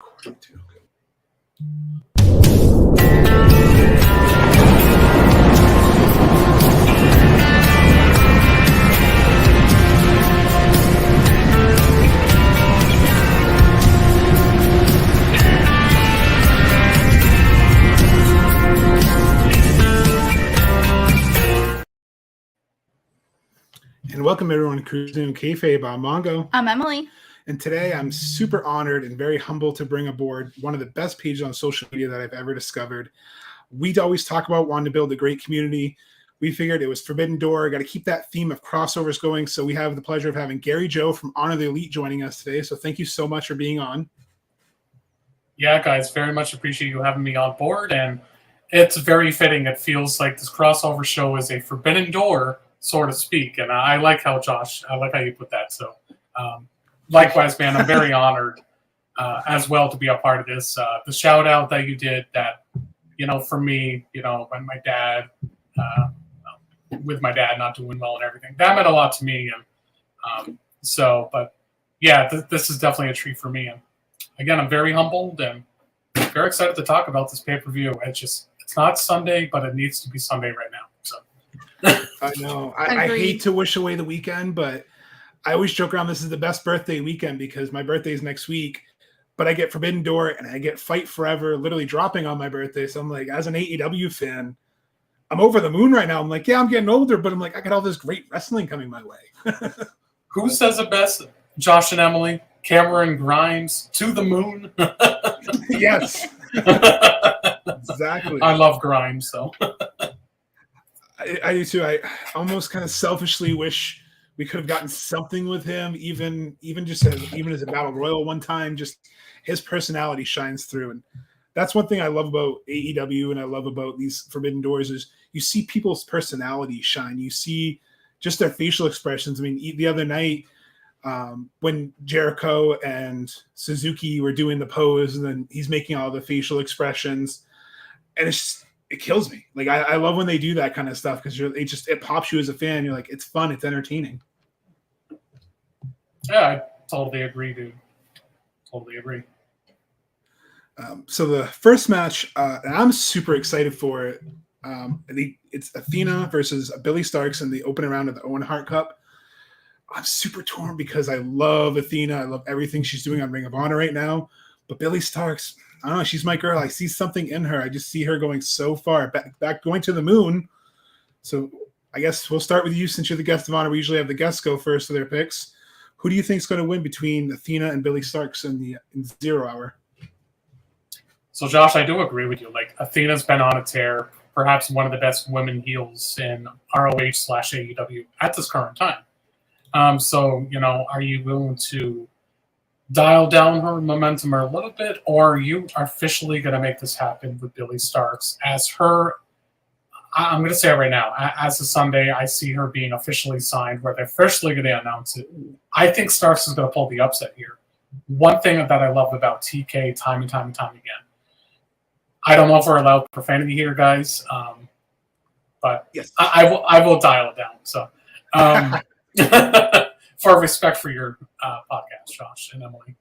Recording too. Okay. And welcome everyone to Cruising Kayfabe. I'm Mongo. I'm Emily. And today I'm super honored and very humble to bring aboard one of the best pages on social media that I've ever discovered. We always talk about wanting to build a great community. We figured it was Forbidden Door. Got to keep that theme of crossovers going. So we have the pleasure of having Gary Joe from Honor the Elite joining us today. So thank you so much for being on. Yeah, guys, very much appreciate you having me on board. And it's very fitting. It feels like this crossover show is a Forbidden Door, so to speak. And I like how, Josh, I like how you put that. So likewise, man, I'm very honored as well to be a part of this. The shout out that you did that, for me, when my dad, with my dad not doing well and everything, that meant a lot to me. And but yeah, this is definitely a treat for me. And again, I'm very humbled and very excited to talk about this pay-per-view. It's not Sunday, but it needs to be Sunday right now. So I know. I hate to wish away the weekend, but I always joke around this is the best birthday weekend because my birthday is next week, but I get Forbidden Door and I get Fight Forever literally dropping on my birthday. So I'm like, as an AEW fan, I'm over the moon right now. I'm like, yeah, I'm getting older, but I'm like, I got all this great wrestling coming my way. Who says it best? Josh and Emily, Cameron Grimes, to the moon. Yes. Exactly. I love Grimes, so. I do too. I almost kind of selfishly wish we could have gotten something with him, even as a battle royal one time. Just his personality shines through, and that's one thing I love about AEW and I love about these Forbidden Doors is you see people's personality shine. You see just their facial expressions. I mean, the other night when Jericho and Suzuki were doing the pose, and then he's making all the facial expressions, and it kills me. Like I love when they do that kind of stuff because it pops you as a fan. You're like, it's fun, it's entertaining. Yeah, I totally agree, dude. Totally agree. So the first match, and I'm super excited for it. It's Athena versus Billy Starks in the opening round of the Owen Hart Cup. I'm super torn because I love Athena. I love everything she's doing on Ring of Honor right now. But Billy Starks, I don't know, she's my girl. I see something in her. I just see her going so far, back going to the moon. So I guess we'll start with you since you're the guest of honor. We usually have the guests go first for their picks. Who do you think is going to win between Athena and Billy Starks in 0 hour? So, Josh, I do agree with you. Like, Athena's been on a tear, perhaps one of the best women heels in ROH/AEW at this current time. Are you willing to dial down her momentum a little bit, or are you officially going to make this happen with Billy Starks as her? I'm going to say it right now. As of Sunday, I see her being officially signed, where they're officially going to announce it. I think Starks is going to pull the upset here. One thing that I love about TK time and time again. I don't know if we're allowed profanity here, guys, but yes. I will dial it down. So, for respect for your podcast, Josh and Emily.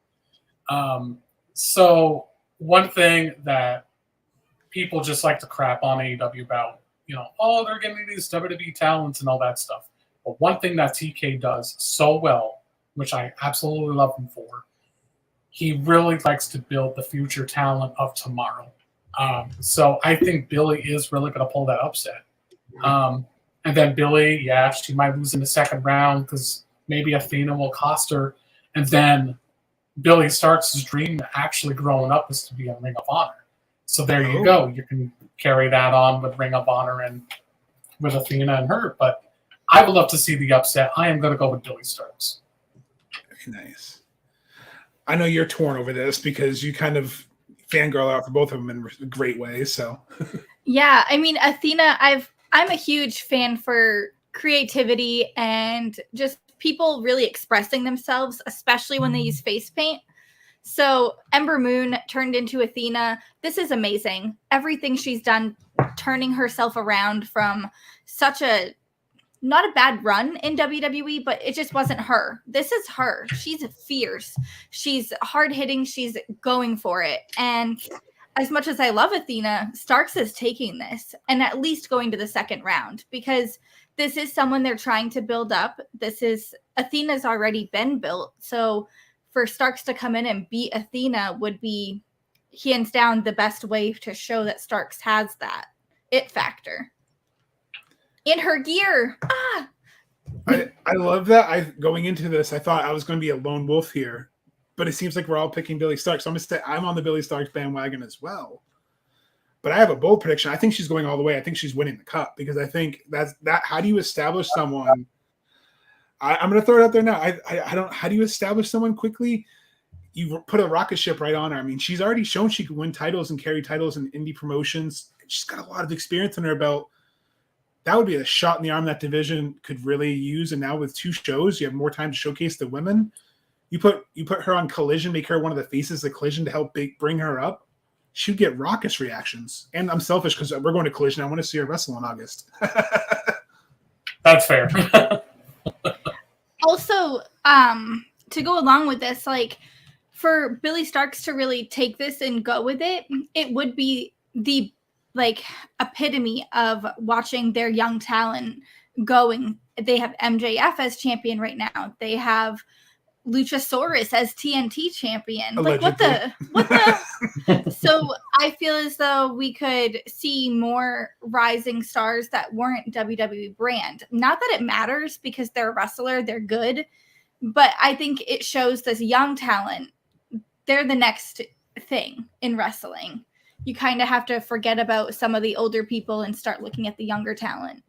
So one thing that people just like to crap on AEW about, they're getting these WWE talents and all that stuff. But one thing that TK does so well, which I absolutely love him for, he really likes to build the future talent of tomorrow. So I think Billy is really going to pull that upset. And then Billy, yeah, she might lose in the second round because maybe Athena will cost her. And then Billy Starks' dream actually growing up is to be in Ring of Honor. So there you go. You can carry that on with Ring of Honor and with Athena and her. But I would love to see the upset. I am going to go with Billy Starks. Very nice. I know you're torn over this because you kind of fangirl out for both of them in great ways. So yeah, I mean, Athena, I'm a huge fan for creativity and just people really expressing themselves, especially when they use face paint. So Ember Moon turned into Athena. This is amazing. Everything she's done, turning herself around from such a not a bad run in WWE, but it just wasn't her. This is her. She's fierce. She's hard hitting. She's going for it. And as much as I love Athena, Starks is taking this and at least going to the second round, because this is someone they're trying to build up. Athena's already been built. So for Starks to come in and beat Athena would be hands down the best way to show that Starks has that it factor. In her gear. I love that. Going into this, I thought I was going to be a lone wolf here, but it seems like we're all picking Billie Starkz. So I'm going to say I'm on the Billie Starkz bandwagon as well. But I have a bold prediction. I think she's going all the way. I think she's winning the cup, because I think that. How do you establish someone? I'm going to throw it out there now. I don't. How do you establish someone quickly? You put a rocket ship right on her. I mean, she's already shown she can win titles and carry titles in indie promotions. She's got a lot of experience in her belt. That would be a shot in the arm that division could really use. And now with 2 shows, you have more time to showcase the women. You put her on Collision, make her one of the faces of Collision to help bring her up. She'd get raucous reactions. And I'm selfish because we're going to Collision. I want to see her wrestle in August. That's fair. Also, to go along with this, like for Billie Starkz to really take this and go with it, it would be the epitome of watching their young talent going. They have MJF as champion right now. They have Luchasaurus as TNT champion. Allegedly. What the? So I feel as though we could see more rising stars that weren't WWE brand. Not that it matters, because they're a wrestler, they're good, but I think it shows this young talent. They're the next thing in wrestling. You kind of have to forget about some of the older people and start looking at the younger talent.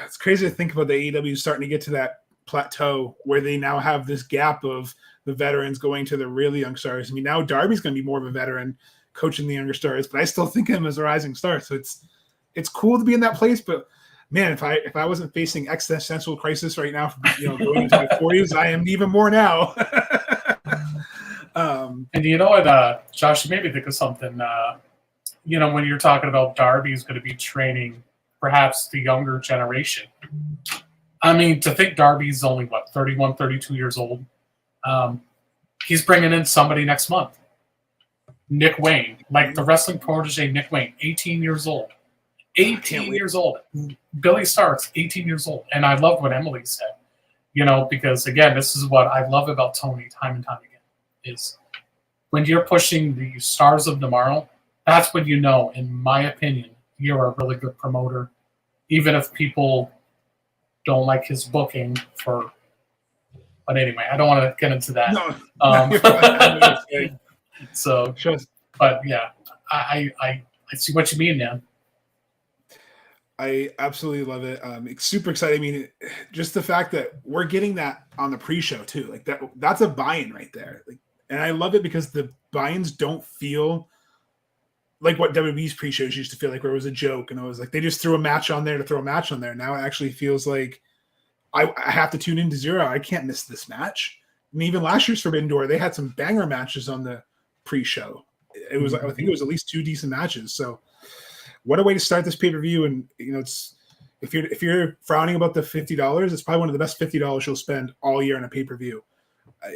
It's crazy to think about the AEW starting to get to that plateau where they now have this gap of the veterans going to the really young stars. I mean, now Darby's going to be more of a veteran coaching the younger stars, but I still think of him as a rising star. So it's cool to be in that place. But man, if I wasn't facing existential crisis right now, going into my 40s, I am even more now. And you know what, Josh, you made me think of something. When you're talking about Darby's going to be training perhaps the younger generation. I mean, to think Darby's only, 31, 32 years old. He's bringing in somebody next month. Nick Wayne, like the wrestling protege Nick Wayne, 18 years old. 18 years old. Billie Starkz, 18 years old. And I love what Emily said, because, again, this is what I love about Tony time and time again, is when you're pushing the stars of tomorrow, that's when in my opinion, you're a really good promoter, even if people don't like his booking for. But anyway, I don't want to get into that. No. So, but yeah, I see what you mean, man. I absolutely love it. It's super exciting. I mean, just the fact that we're getting that on the pre-show too, like that's a buy-in right there. And I love it because the buy-ins don't feel like what WWE's pre-shows used to feel like, where it was a joke and it was like they just threw a match on there to throw a match on there. Now it actually feels like I have to tune into Zero. I can't miss this match. And even last year's Forbidden Door, they had some banger matches on the pre-show. It was, I think it was at least 2 decent matches. So what a way to start this pay-per-view. And it's if you're frowning about the $50, it's probably one of the best $50 you'll spend all year on a pay-per-view.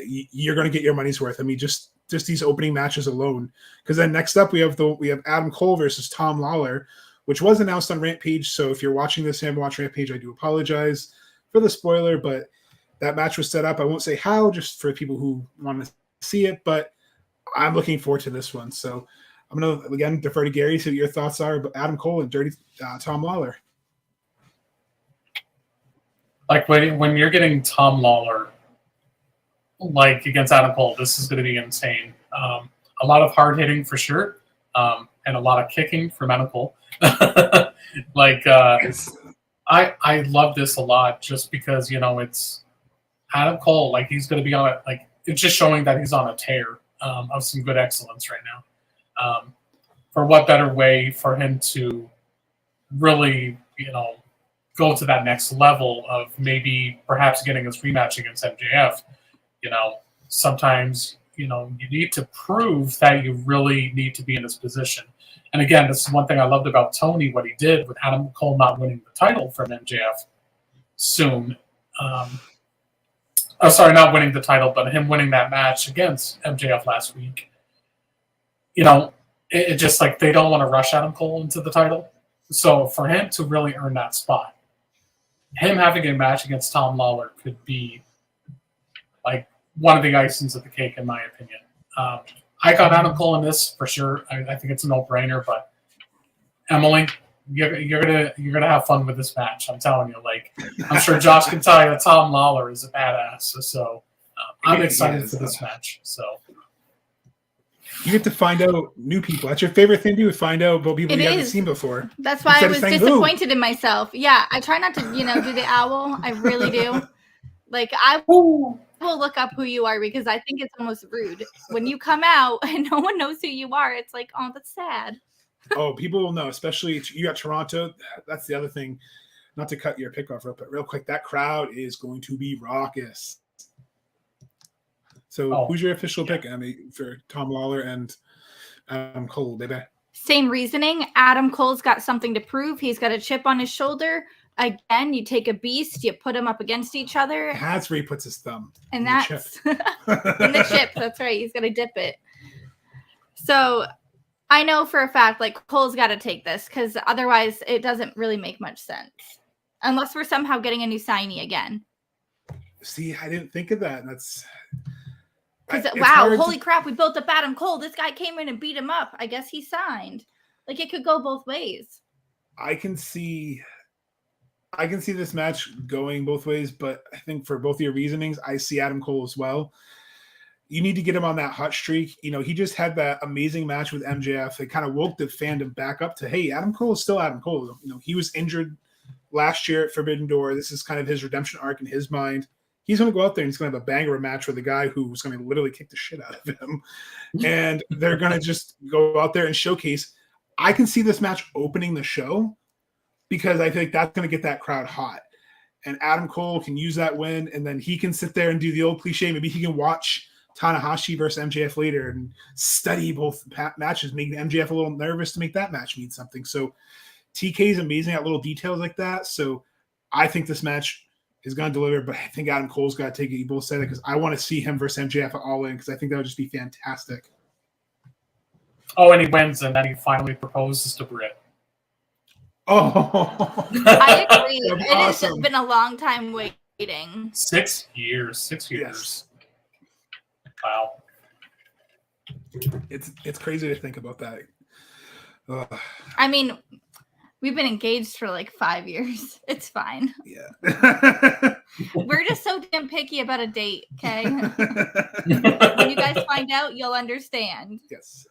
You're going to get your money's worth. I mean, just these opening matches alone. Because then next up we have Adam Cole versus Tom Lawler, which was announced on Rampage. So if you're watching this and haven't watched Rampage, I do apologize for the spoiler, but that match was set up. I won't say how, just for people who want to see it, but I'm looking forward to this one. So I'm going to, again, defer to Gary, see what your thoughts are about Adam Cole and Dirty Tom Lawler. Like when you're getting Tom Lawler, like against Adam Cole, this is going to be insane. A lot of hard hitting for sure, and a lot of kicking from Adam Cole. I love this a lot just because, it's Adam Cole. Like he's going to be on it. Like it's just showing that he's on a tear of some good excellence right now. For what better way for him to really, go to that next level of maybe perhaps getting his rematch against MJF. Sometimes, you need to prove that you really need to be in this position. And again, this is one thing I loved about Tony, what he did with Adam Cole not winning the title from MJF. soon. Oh, sorry, not winning the title, but him winning that match against MJF last week. It just like they don't want to rush Adam Cole into the title. So for him to really earn that spot, him having a match against Tom Lawler could be like one of the icings of the cake, in my opinion. I got Adam Cole in this for sure. I think it's a no-brainer. But Emily, you're gonna have fun with this match. I'm telling you. Like I'm sure Josh can tell you that Tom Lawler is a badass. So I'm excited for this match. So. You get to find out new people. That's your favorite thing to do, is find out about people you haven't seen before. That's why I was disappointed in myself. Yeah, I try not to, do the owl. I really do. Like, I will look up who you are because I think it's almost rude. When you come out and no one knows who you are, it's like, oh, that's sad. Oh, people will know, especially you got Toronto. That's the other thing. Not to cut your pick off, but real quick, that crowd is going to be raucous. So who's your official pick, Emmy, for Tom Lawler and Adam Cole, baby? Same reasoning. Adam Cole's got something to prove. He's got a chip on his shoulder. Again, you take a beast, you put them up against each other. That's where he puts his thumb. And that's in the chip. That's right. He's got to dip it. So I know for a fact, like, Cole's got to take this because otherwise it doesn't really make much sense. Unless we're somehow getting a new signee again. See, I didn't think of that. That's... Wow, holy crap, we built up Adam Cole. This guy came in and beat him up. I guess he signed. Like, it could go both ways. I can see this match going both ways, but I think for both of your reasonings, I see Adam Cole as well. You need to get him on that hot streak. He just had that amazing match with MJF. It kind of woke the fandom back up to, hey, Adam Cole is still Adam Cole. He was injured last year at Forbidden Door. This is kind of his redemption arc in his mind. He's going to go out there and he's going to have a banger match with a guy who's going to literally kick the shit out of him. And they're going to just go out there and showcase. I can see this match opening the show because I think that's going to get that crowd hot. And Adam Cole can use that win, and then he can sit there and do the old cliche. Maybe he can watch Tanahashi versus MJF later and study both matches, making MJF a little nervous to make that match mean something. So TK is amazing at little details like that. So I think this match is going to deliver, but I think Adam Cole's got to take it. You both said it because I want to see him versus MJF at All In because I think that would just be fantastic. Oh, and he wins, and then he finally proposes to Britt. Oh, I agree. It awesome. has been a long time waiting. 6 years. 6 years. Yes. Wow. It's crazy to think about that. I mean, we've been engaged for like 5 years. It's fine. Yeah. We're just so damn picky about a date, okay? When you guys find out, you'll understand. Yes.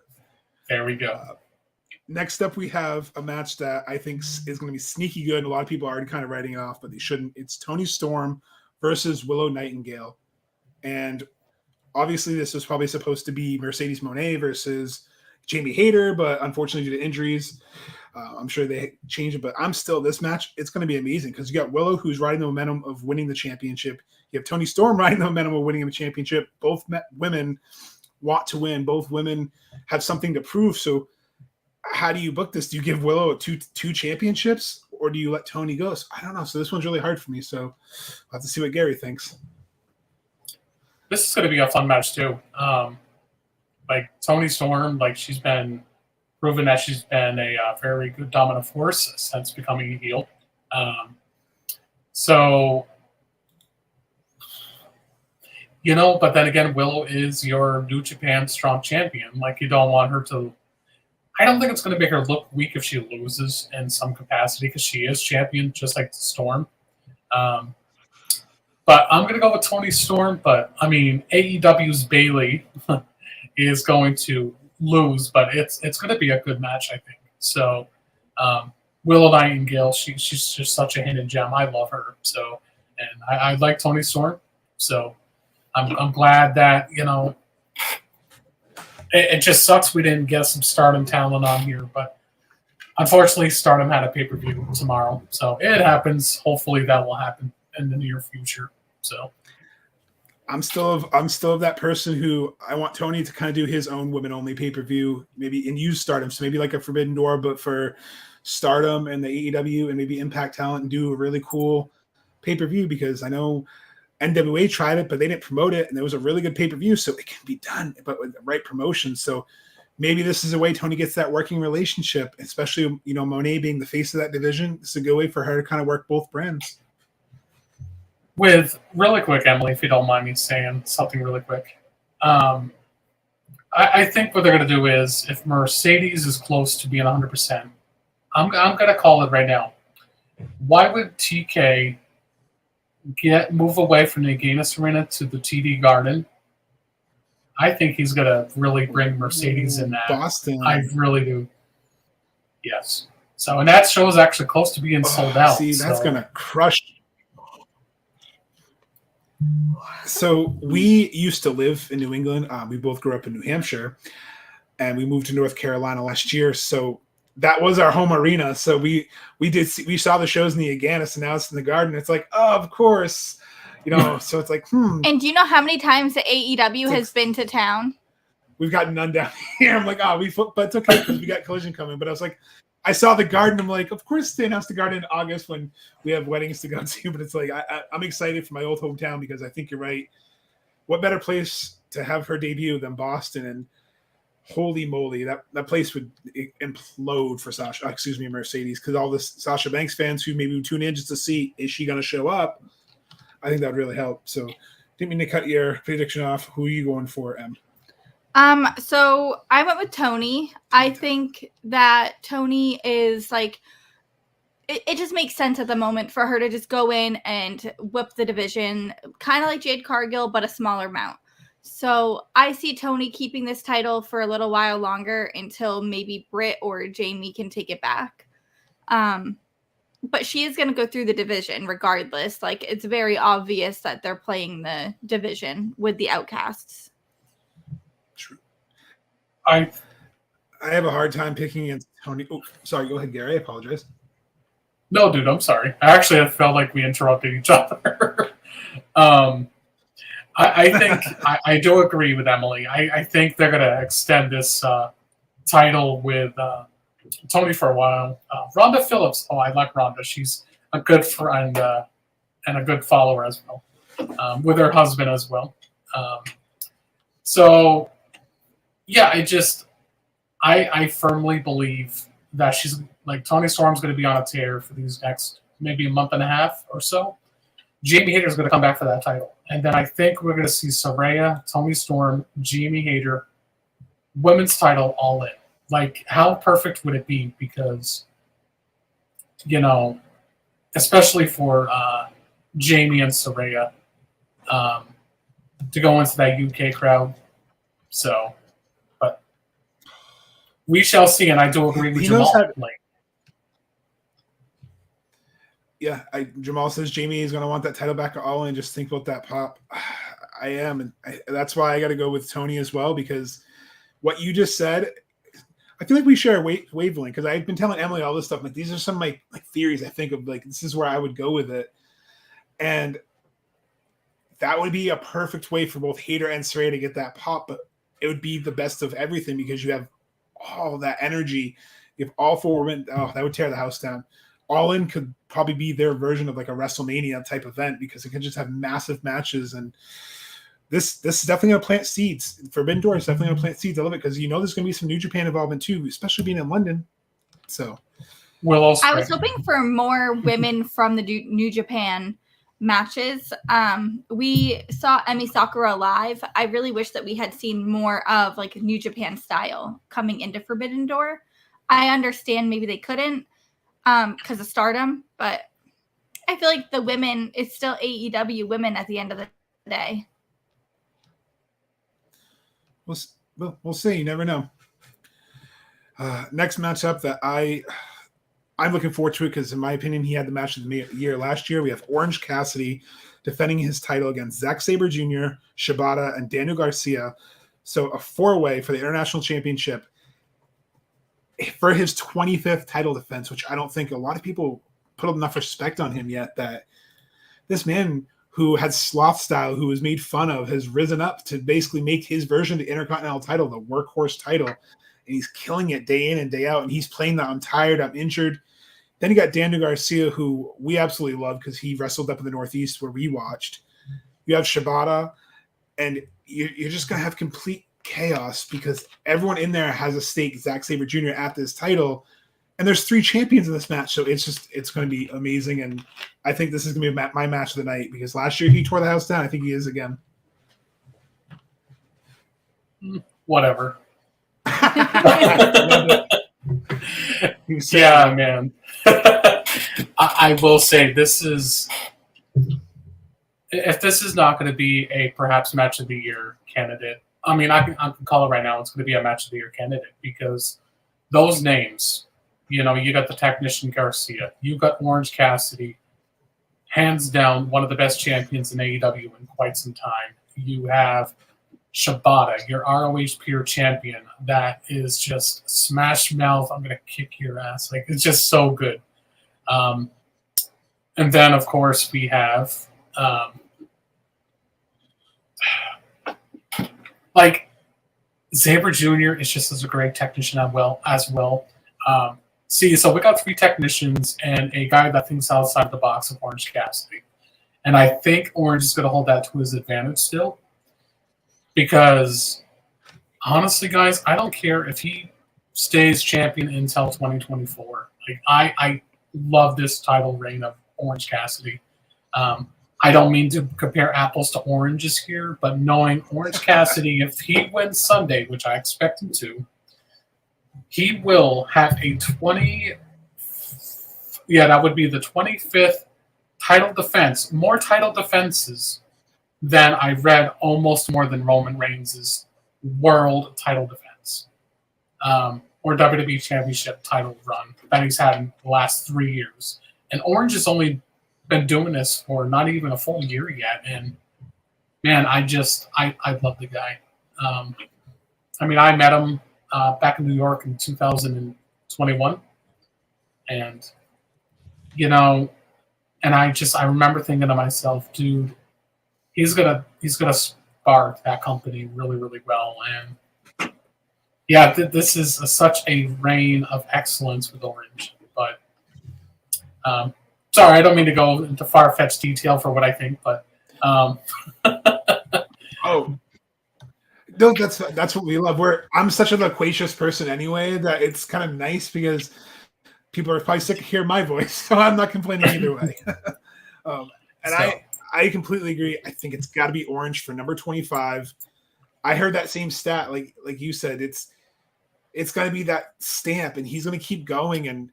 There we go. Next up, we have a match that I think is going to be sneaky good, and a lot of people are already kind of writing it off, but they shouldn't. It's Toni Storm versus Willow Nightingale. And obviously, this was probably supposed to be Mercedes Moné versus Jamie Hayter, but unfortunately, due to injuries, I'm sure they changed it. But this match, it's going to be amazing because you got Willow, who's riding the momentum of winning the championship. You have Toni Storm riding the momentum of winning the championship. Both women want to win. Both women have something to prove. So how do you book this? Do you give Willow two championships, or do you let Toni go? So I don't know. So this one's really hard for me. So I'll have to see what Gary thinks. This is going to be a fun match too. Like Toni Storm, like she's been proven that she's been a very good dominant force since becoming a heel. But then again, Willow is your New Japan Strong Champion. Like you don't want her to. I don't think it's going to make her look weak if she loses in some capacity because she is champion, just like the Storm. But I'm going to go with Toni Storm. But I mean, AEW's Bayley is going to lose, but it's going to be a good match, I think. So Willow Nightingale, she's just such a hidden gem. I love her. So, and I like Toni Storm. So I'm glad that it just sucks we didn't get some Stardom talent on here, but unfortunately, Stardom had a pay-per-view tomorrow, so it happens. Hopefully, that will happen in the near future. So, I'm still of that person who I want Tony to kind of do his own women-only pay-per-view, maybe and use Stardom, so maybe like a Forbidden Door, but for Stardom and the AEW and maybe Impact Talent, and do a really cool pay-per-view, because I know NWA tried it, but they didn't promote it, and there was a really good pay-per-view, so it can be done, but with the right promotion. So maybe this is a way Tony gets that working relationship, especially, Monet being the face of that division. This is a good way for her to kind of work both brands. With really quick, Emily, if you don't mind me saying something really quick. I think what they're going to do is, if Mercedes is close to being 100%, I'm going to call it right now. Why would TK move away from the Agganis Arena to the TD Garden? I think he's going to really bring Mercedes in that. Boston. I really do. Yes. So, and that show is actually close to being sold out. See, that's going to crush. So we used to live in New England. We both grew up in New Hampshire, and we moved to North Carolina last year. So that was our home arena. So we saw the shows in the Agganis, and now it's in the Garden. It's like, oh, of course, So it's like, And do you know how many times the AEW has been to town? We've got none down here. I'm like, but it's okay because we got Collision coming. But I was like, I saw the Garden. I'm like, of course they announced the Garden in August when we have weddings to go to. But it's like, I'm excited for my old hometown because I think you're right. What better place to have her debut than Boston? And holy moly, that place would implode for Mercedes, because all the Sasha Banks fans who maybe would tune in just to see, is she going to show up? I think that would really help. So didn't mean to cut your prediction off. Who are you going for, Em? So I went with Tony. I think that Tony is like, it just makes sense at the moment for her to just go in and whip the division, kind of like Jade Cargill, but a smaller amount. So I see Tony keeping this title for a little while longer until maybe Britt or Jamie can take it back. But she is going to go through the division regardless. Like, it's very obvious that they're playing the division with the Outcasts. True. I have a hard time picking against Tony. Oh, sorry. Go ahead, Gary. I apologize. No, dude, I'm sorry. Actually, I felt like we interrupted each other. I think I do agree with Emily. I think they're going to extend this title with Tony for a while. Rhonda Phillips. Oh, I like Rhonda. She's a good friend and a good follower as well, with her husband as well. So, yeah, I firmly believe that she's like Toni Storm's going to be on a tear for these next maybe a month and a half or so. Jamie Hayter's going to come back for that title. And then I think we're going to see Saraya, Toni Storm, Jamie Hayter, women's title all in. Like, how perfect would it be? Because, especially for Jamie and Saraya to go into that UK crowd. So, but we shall see. And I do agree with Jamal. Yeah, Jamal says Jamie is going to want that title back at All In. Just think about that pop. I am, and that's why I got to go with Tony as well, because what you just said, I feel like we share a wavelength, because I've been telling Emily all this stuff. Like, these are some of my theories I think of, like, this is where I would go with it. And that would be a perfect way for both Hayter and Saraya to get that pop, but it would be the best of everything because you have all that energy. You have all four women. Oh, that would tear the house down. All In could probably be their version of like a WrestleMania type event, because it can just have massive matches. And this is definitely going to plant seeds. Forbidden Door is definitely going to plant seeds. I love it because there's going to be some New Japan involvement too, especially being in London. So, I was hoping for more women from the New Japan matches. We saw Emi Sakura live. I really wish that we had seen more of like New Japan style coming into Forbidden Door. I understand maybe they couldn't because of Stardom, but I feel like the women, it's still AEW women at the end of the day. We'll see. You never know. Next matchup that I'm looking forward to it, because in my opinion, he had the match of the year last year. We have Orange Cassidy defending his title against Zack Sabre Jr., Shibata, and Daniel Garcia. So a four-way for the International Championship for his 25th title defense, which I don't think a lot of people put enough respect on him yet, that this man who had sloth style, who was made fun of, has risen up to basically make his version of the Intercontinental title, the workhorse title. And he's killing it day in and day out. And he's playing the I'm tired, I'm injured. Then you got Daniel Garcia, who we absolutely love because he wrestled up in the Northeast where we watched. You have Shibata, and you're just going to have complete chaos because everyone in there has a stake, Zack Sabre Jr. at this title. And there's 3 champions in this match, so it's going to be amazing. And I think this is going to be my match of the night because last year he tore the house down. I think he is again. Whatever. Yeah, man. I will say this is, if this is not going to be a perhaps match of the year candidate, I mean, I can call it right now. It's going to be a match of the year candidate because those names, you got the Technician Garcia, you got Orange Cassidy, hands down one of the best champions in AEW in quite some time. You have Shibata, your ROH pure champion, that is just smash mouth. I'm gonna kick your ass. Like, it's just so good. And then of course we have like Sabre Jr. is just as a great technician as well. So we got 3 technicians and a guy that thinks outside the box of Orange Cassidy. And I think Orange is going to hold that to his advantage still. Because, honestly, guys, I don't care if he stays champion until 2024. Like, I love this title reign of Orange Cassidy. I don't mean to compare apples to oranges here, but knowing Orange Cassidy, if he wins Sunday, which I expect him to, he will have a that would be the 25th title defense, more title defenses than I read, almost more than Roman Reigns' world title defense or WWE Championship title run that he's had in the last 3 years. And Orange has only been doing this for not even a full year yet. And, man, I love the guy. I mean, I met him back in New York in 2021. And, and I remember thinking to myself, dude, he's gonna spark that company really, really well. And yeah, this is such a reign of excellence with Orange. But sorry, I don't mean to go into far-fetched detail for what I think, but oh, no, that's what we love. I'm such a loquacious person anyway that it's kind of nice because people are probably sick of hearing my voice, so I'm not complaining either way. I completely agree. I think it's got to be Orange for number 25. I heard that same stat, like you said. It's got to be that stamp, and he's going to keep going. And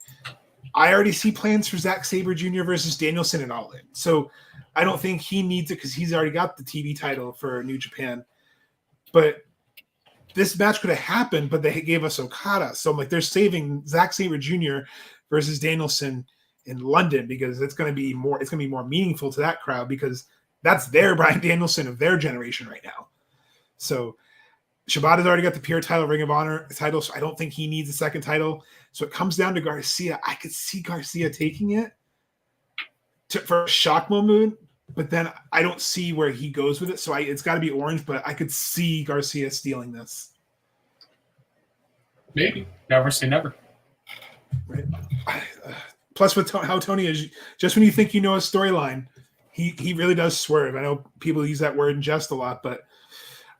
I already see plans for Zack Sabre Jr. versus Danielson and All In. So I don't think he needs it because he's already got the TV title for New Japan. But this match could have happened, but they gave us Okada. So I'm like, they're saving Zack Sabre Jr. versus Danielson in London because it's going to be more meaningful to that crowd because that's their Bryan Danielson of their generation right now. So Shibata's already got the pure title, Ring of Honor title, so I don't think he needs a second title. So it comes down to Garcia. I could see Garcia taking it for a shock moment, but then I don't see where he goes with it. So it's got to be Orange, but I could see Garcia stealing this. Maybe. Never say never. Right. Plus, with how Tony is, just when you think you know his storyline, he really does swerve. I know people use that word in jest a lot, but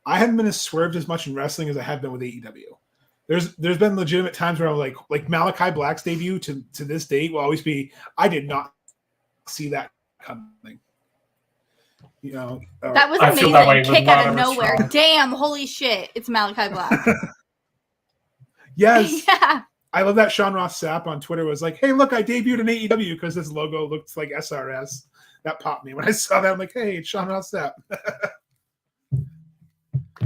I haven't been as swerved as much in wrestling as I have been with AEW. There's been legitimate times where I'm like Malachi Black's debut to this date will always be, I did not see that coming. That was amazing. Kick out of nowhere. Damn, holy shit. It's Malachi Black. Yes. Yeah. I love that Sean Ross Sapp on Twitter was like, hey, look, I debuted in AEW because this logo looks like SRS. That popped me. When I saw that, I'm like, hey, it's Sean Ross Sapp.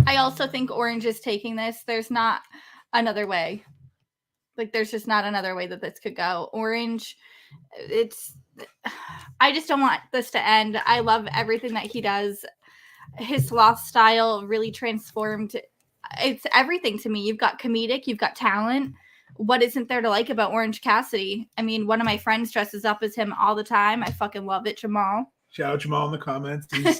I also think Orange is taking this. There's not another way. Like, there's just not another way that this could go. Orange, I just don't want this to end. I love everything that he does. His sloth style really transformed. It's everything to me. You've got comedic, you've got talent. What isn't there to like about Orange Cassidy? I mean, one of my friends dresses up as him all the time. I fucking love it, Jamal. Shout out Jamal in the comments. He's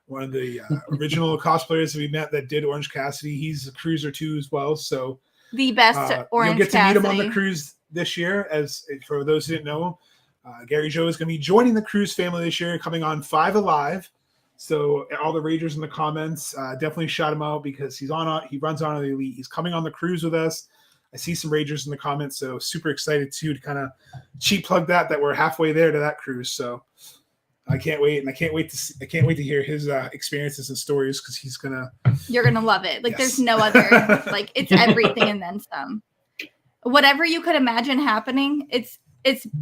one of the original cosplayers that we met that did Orange Cassidy. He's a cruiser too as well. So the best Orange Cassidy. You'll get to meet him on the cruise this year. As for those who didn't know, Gary Joe is going to be joining the Cruise family this year, coming on 5 Alive. So all the Ragers in the comments, definitely shout him out because he runs on the Elite. He's coming on the Cruise with us. I see some Ragers in the comments, so super excited too to kind of cheap plug that we're halfway there to that cruise. So I can't wait, and I can't wait to hear his experiences and stories because you're gonna love it. Like yes. There's no other like it's everything and then some. Whatever you could imagine happening, it's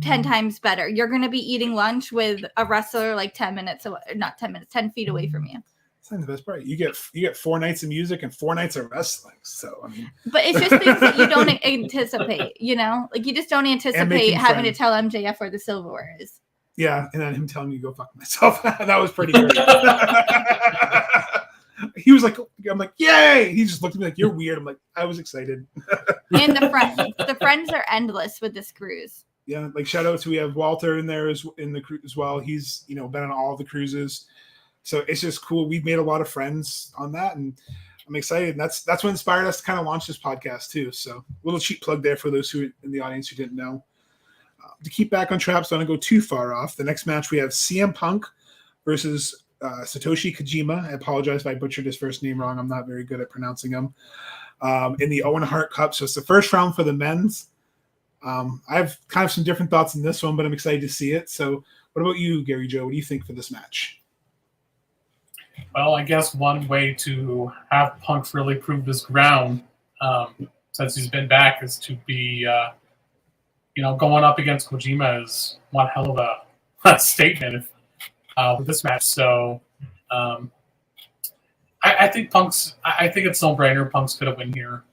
10 times better. You're gonna be eating lunch with a wrestler like 10 feet away from you. That's the best part. You get 4 nights of music and 4 nights of wrestling. So I mean, but it's just things that you don't anticipate. Like you just don't anticipate having to tell MJF where the silverware is. Yeah, and then him telling me to go fuck myself. That was pretty great. He was like, I'm like, yay! He just looked at me like, you're weird. I'm like, I was excited. And the friends are endless with this cruise. Yeah, like shout out to we have Walter in there in the cruise as well. He's been on all the cruises. So it's just cool. We've made a lot of friends on that, and I'm excited. And that's what inspired us to kind of launch this podcast too. So a little cheap plug there for those who in the audience who didn't know. To keep back on traps, don't want to go too far off. The next match we have CM Punk versus Satoshi Kojima. I apologize if I butchered his first name wrong. I'm not very good at pronouncing him. In the Owen Hart Cup. So it's the first round for the men's. I have kind of some different thoughts in this one, but I'm excited to see it. So what about you, Gary Joe? What do you think for this match? Well, I guess one way to have Punk really prove his ground since he's been back is to be, going up against Kojima is one hell of a statement with this match. So I think I think it's no-brainer. Punk's going to win here.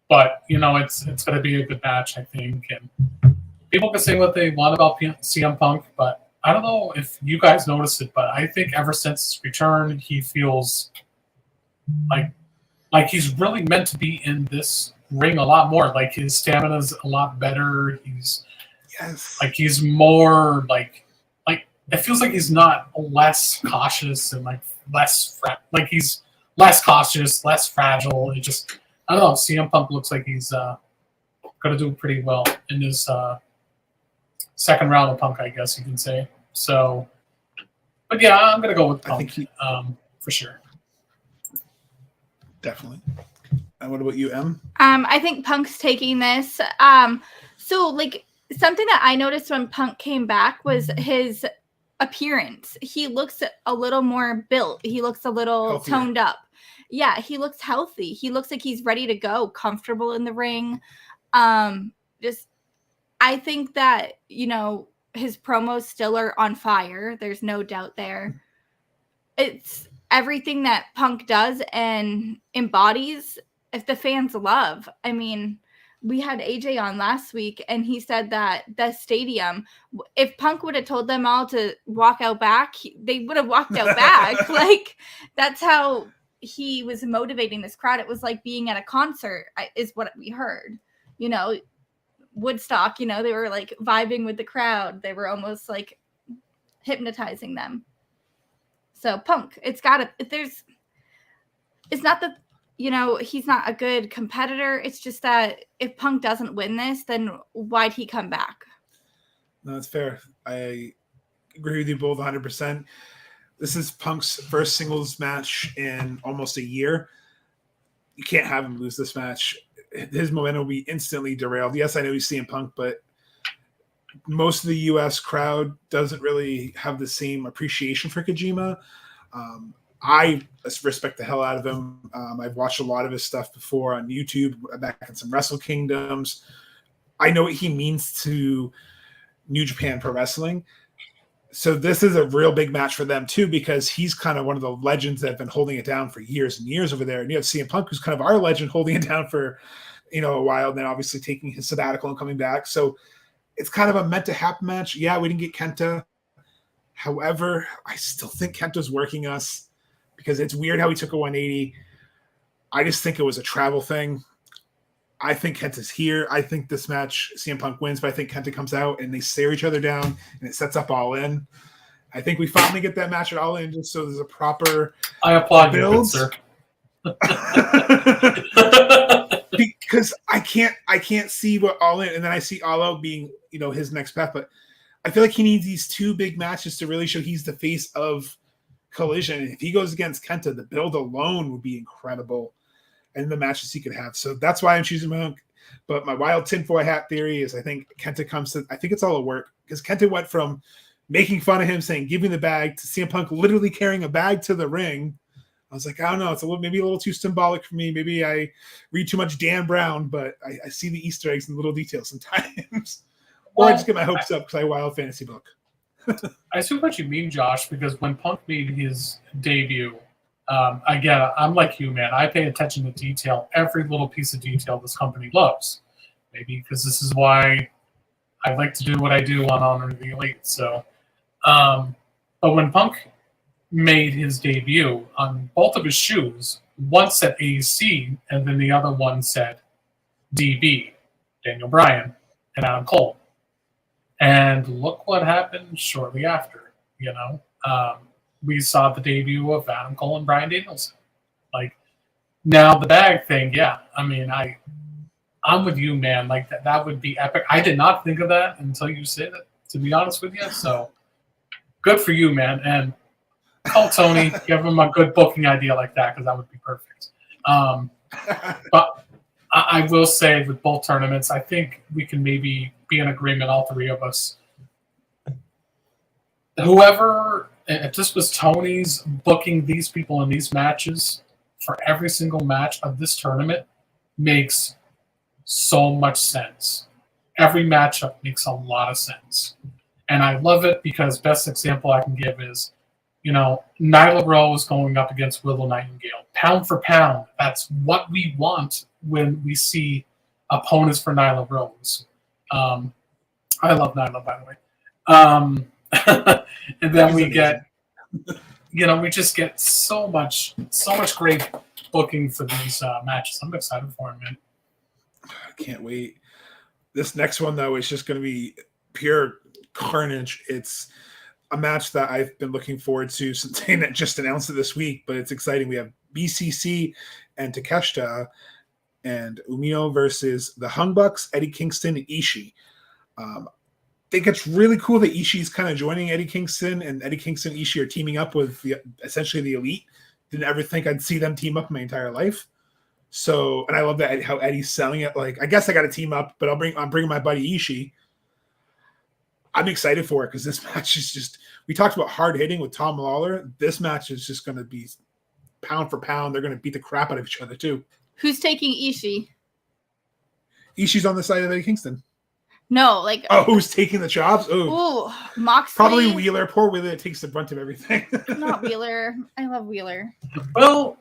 But, it's going to be a good match, I think. And people can say what they want about CM Punk, but I don't know if you guys noticed it, but I think ever since his return, he feels like he's really meant to be in this ring a lot more. Like his stamina's a lot better. He's more like it feels like he's not less cautious and he's less cautious, less fragile. It just I don't know. CM Punk looks like he's going to do pretty well in his second round of Punk, I guess you can say. So, but yeah, I'm going to go with Punk for sure. Definitely. And what about you, Em? I think Punk's taking this. So like something that I noticed when Punk came back was his appearance. He looks a little more built. He looks a little healthier. Toned up. Yeah, he looks healthy. He looks like he's ready to go, comfortable in the ring. I think that, his promos still are on fire. There's no doubt there. It's everything that Punk does and embodies, if the fans love. I mean, we had AJ on last week, and he said that the stadium, if Punk would have told them all to walk out back, they would have walked out back. Like, that's how he was motivating this crowd. It was like being at a concert, is what we heard. Woodstock, they were like vibing with the crowd. They were almost like hypnotizing them. So Punk, it's not that, he's not a good competitor. It's just that if Punk doesn't win this, then why'd he come back? No, that's fair. I agree with you both 100%. This is Punk's first singles match in almost a year. You can't have him lose this match. His momentum will be instantly derailed. Yes, I know he's CM Punk, but most of the U.S. crowd doesn't really have the same appreciation for Kojima. I respect the hell out of him. I've watched a lot of his stuff before on YouTube, back in some Wrestle Kingdoms. I know what he means to New Japan Pro Wrestling. So this is a real big match for them too, because he's kind of one of the legends that have been holding it down for years and years over there. And you have CM Punk, who's kind of our legend, holding it down for, a while, and then obviously taking his sabbatical and coming back. So it's kind of a meant to happen match. Yeah, we didn't get Kenta. However, I still think Kenta's working us because it's weird how he took a 180. I just think it was a travel thing. I think Kenta's here. I think this match, CM Punk wins, but I think Kenta comes out and they stare each other down and it sets up All In. I think we finally get that match at All In just so there's a proper I applaud build. You, sir. because I can't see what All In, and then I see All Out being his next path, but I feel like he needs these two big matches to really show he's the face of Collision. And if he goes against Kenta, the build alone would be incredible, and the matches he could have. So that's why I'm choosing Monk. But my wild tinfoil hat theory is I think Kenta comes to. I think it's all a work because Kenta went from making fun of him, saying "give me the bag" to CM Punk literally carrying a bag to the ring. I was like, I don't know, it's maybe a little too symbolic for me. Maybe I read too much Dan Brown, but I see the Easter eggs and little details sometimes. Or I just get my hopes up because I wild fantasy book. I see what you mean, Josh, because when Punk made his debut, again, I'm like you, man. I pay attention to detail, every little piece of detail this company loves. Maybe because this is why I like to do what I do on Honor of the Elite. So, but when Punk made his debut, on both of his shoes, one said AC, and then the other one said DB, Daniel Bryan, and Adam Cole. And look what happened shortly after. We saw the debut of Adam Cole and Bryan Danielson. Like, now the bag thing, yeah. I mean, I'm with you, man. Like that would be epic. I did not think of that until you said it, to be honest with you. So good for you, man. And call Tony, give him a good booking idea like that, because that would be perfect. But I will say with both tournaments, I think we can maybe be in agreement, all three of us. Whoever, if this was Tony's booking these people in these matches for every single match of this tournament, makes so much sense. Every matchup makes a lot of sense. And I love it because best example I can give is, Nyla Rose going up against Willow Nightingale. Pound for pound, that's what we want when we see opponents for Nyla Rose. I love Nyla, by the way. And then we get, we just get so much great booking for these matches. I'm excited for it, man. I can't wait. This next one, though, is just going to be pure carnage. It's a match that I've been looking forward to since they just announced it this week, but it's exciting. We have BCC and Takeshita and Umino versus the Hung Bucks, Eddie Kingston, and Ishii. I think it's really cool that Ishii's kind of joining Eddie Kingston, and Eddie Kingston and Ishii are teaming up with essentially the Elite. Didn't ever think I'd see them team up my entire life. So, and I love that how Eddie's selling it. Like, I guess I got to team up, but I'm bringing my buddy Ishii. I'm excited for it because this match is just. We talked about hard hitting with Tom Lawler. This match is just going to be pound for pound. They're going to beat the crap out of each other too. Who's taking Ishii? Ishii's on the side of Eddie Kingston. No, like. Oh, who's taking the chops? Ooh, Moxley. Probably Wheeler. Poor Wheeler that takes the brunt of everything. Not Wheeler. I love Wheeler. Well,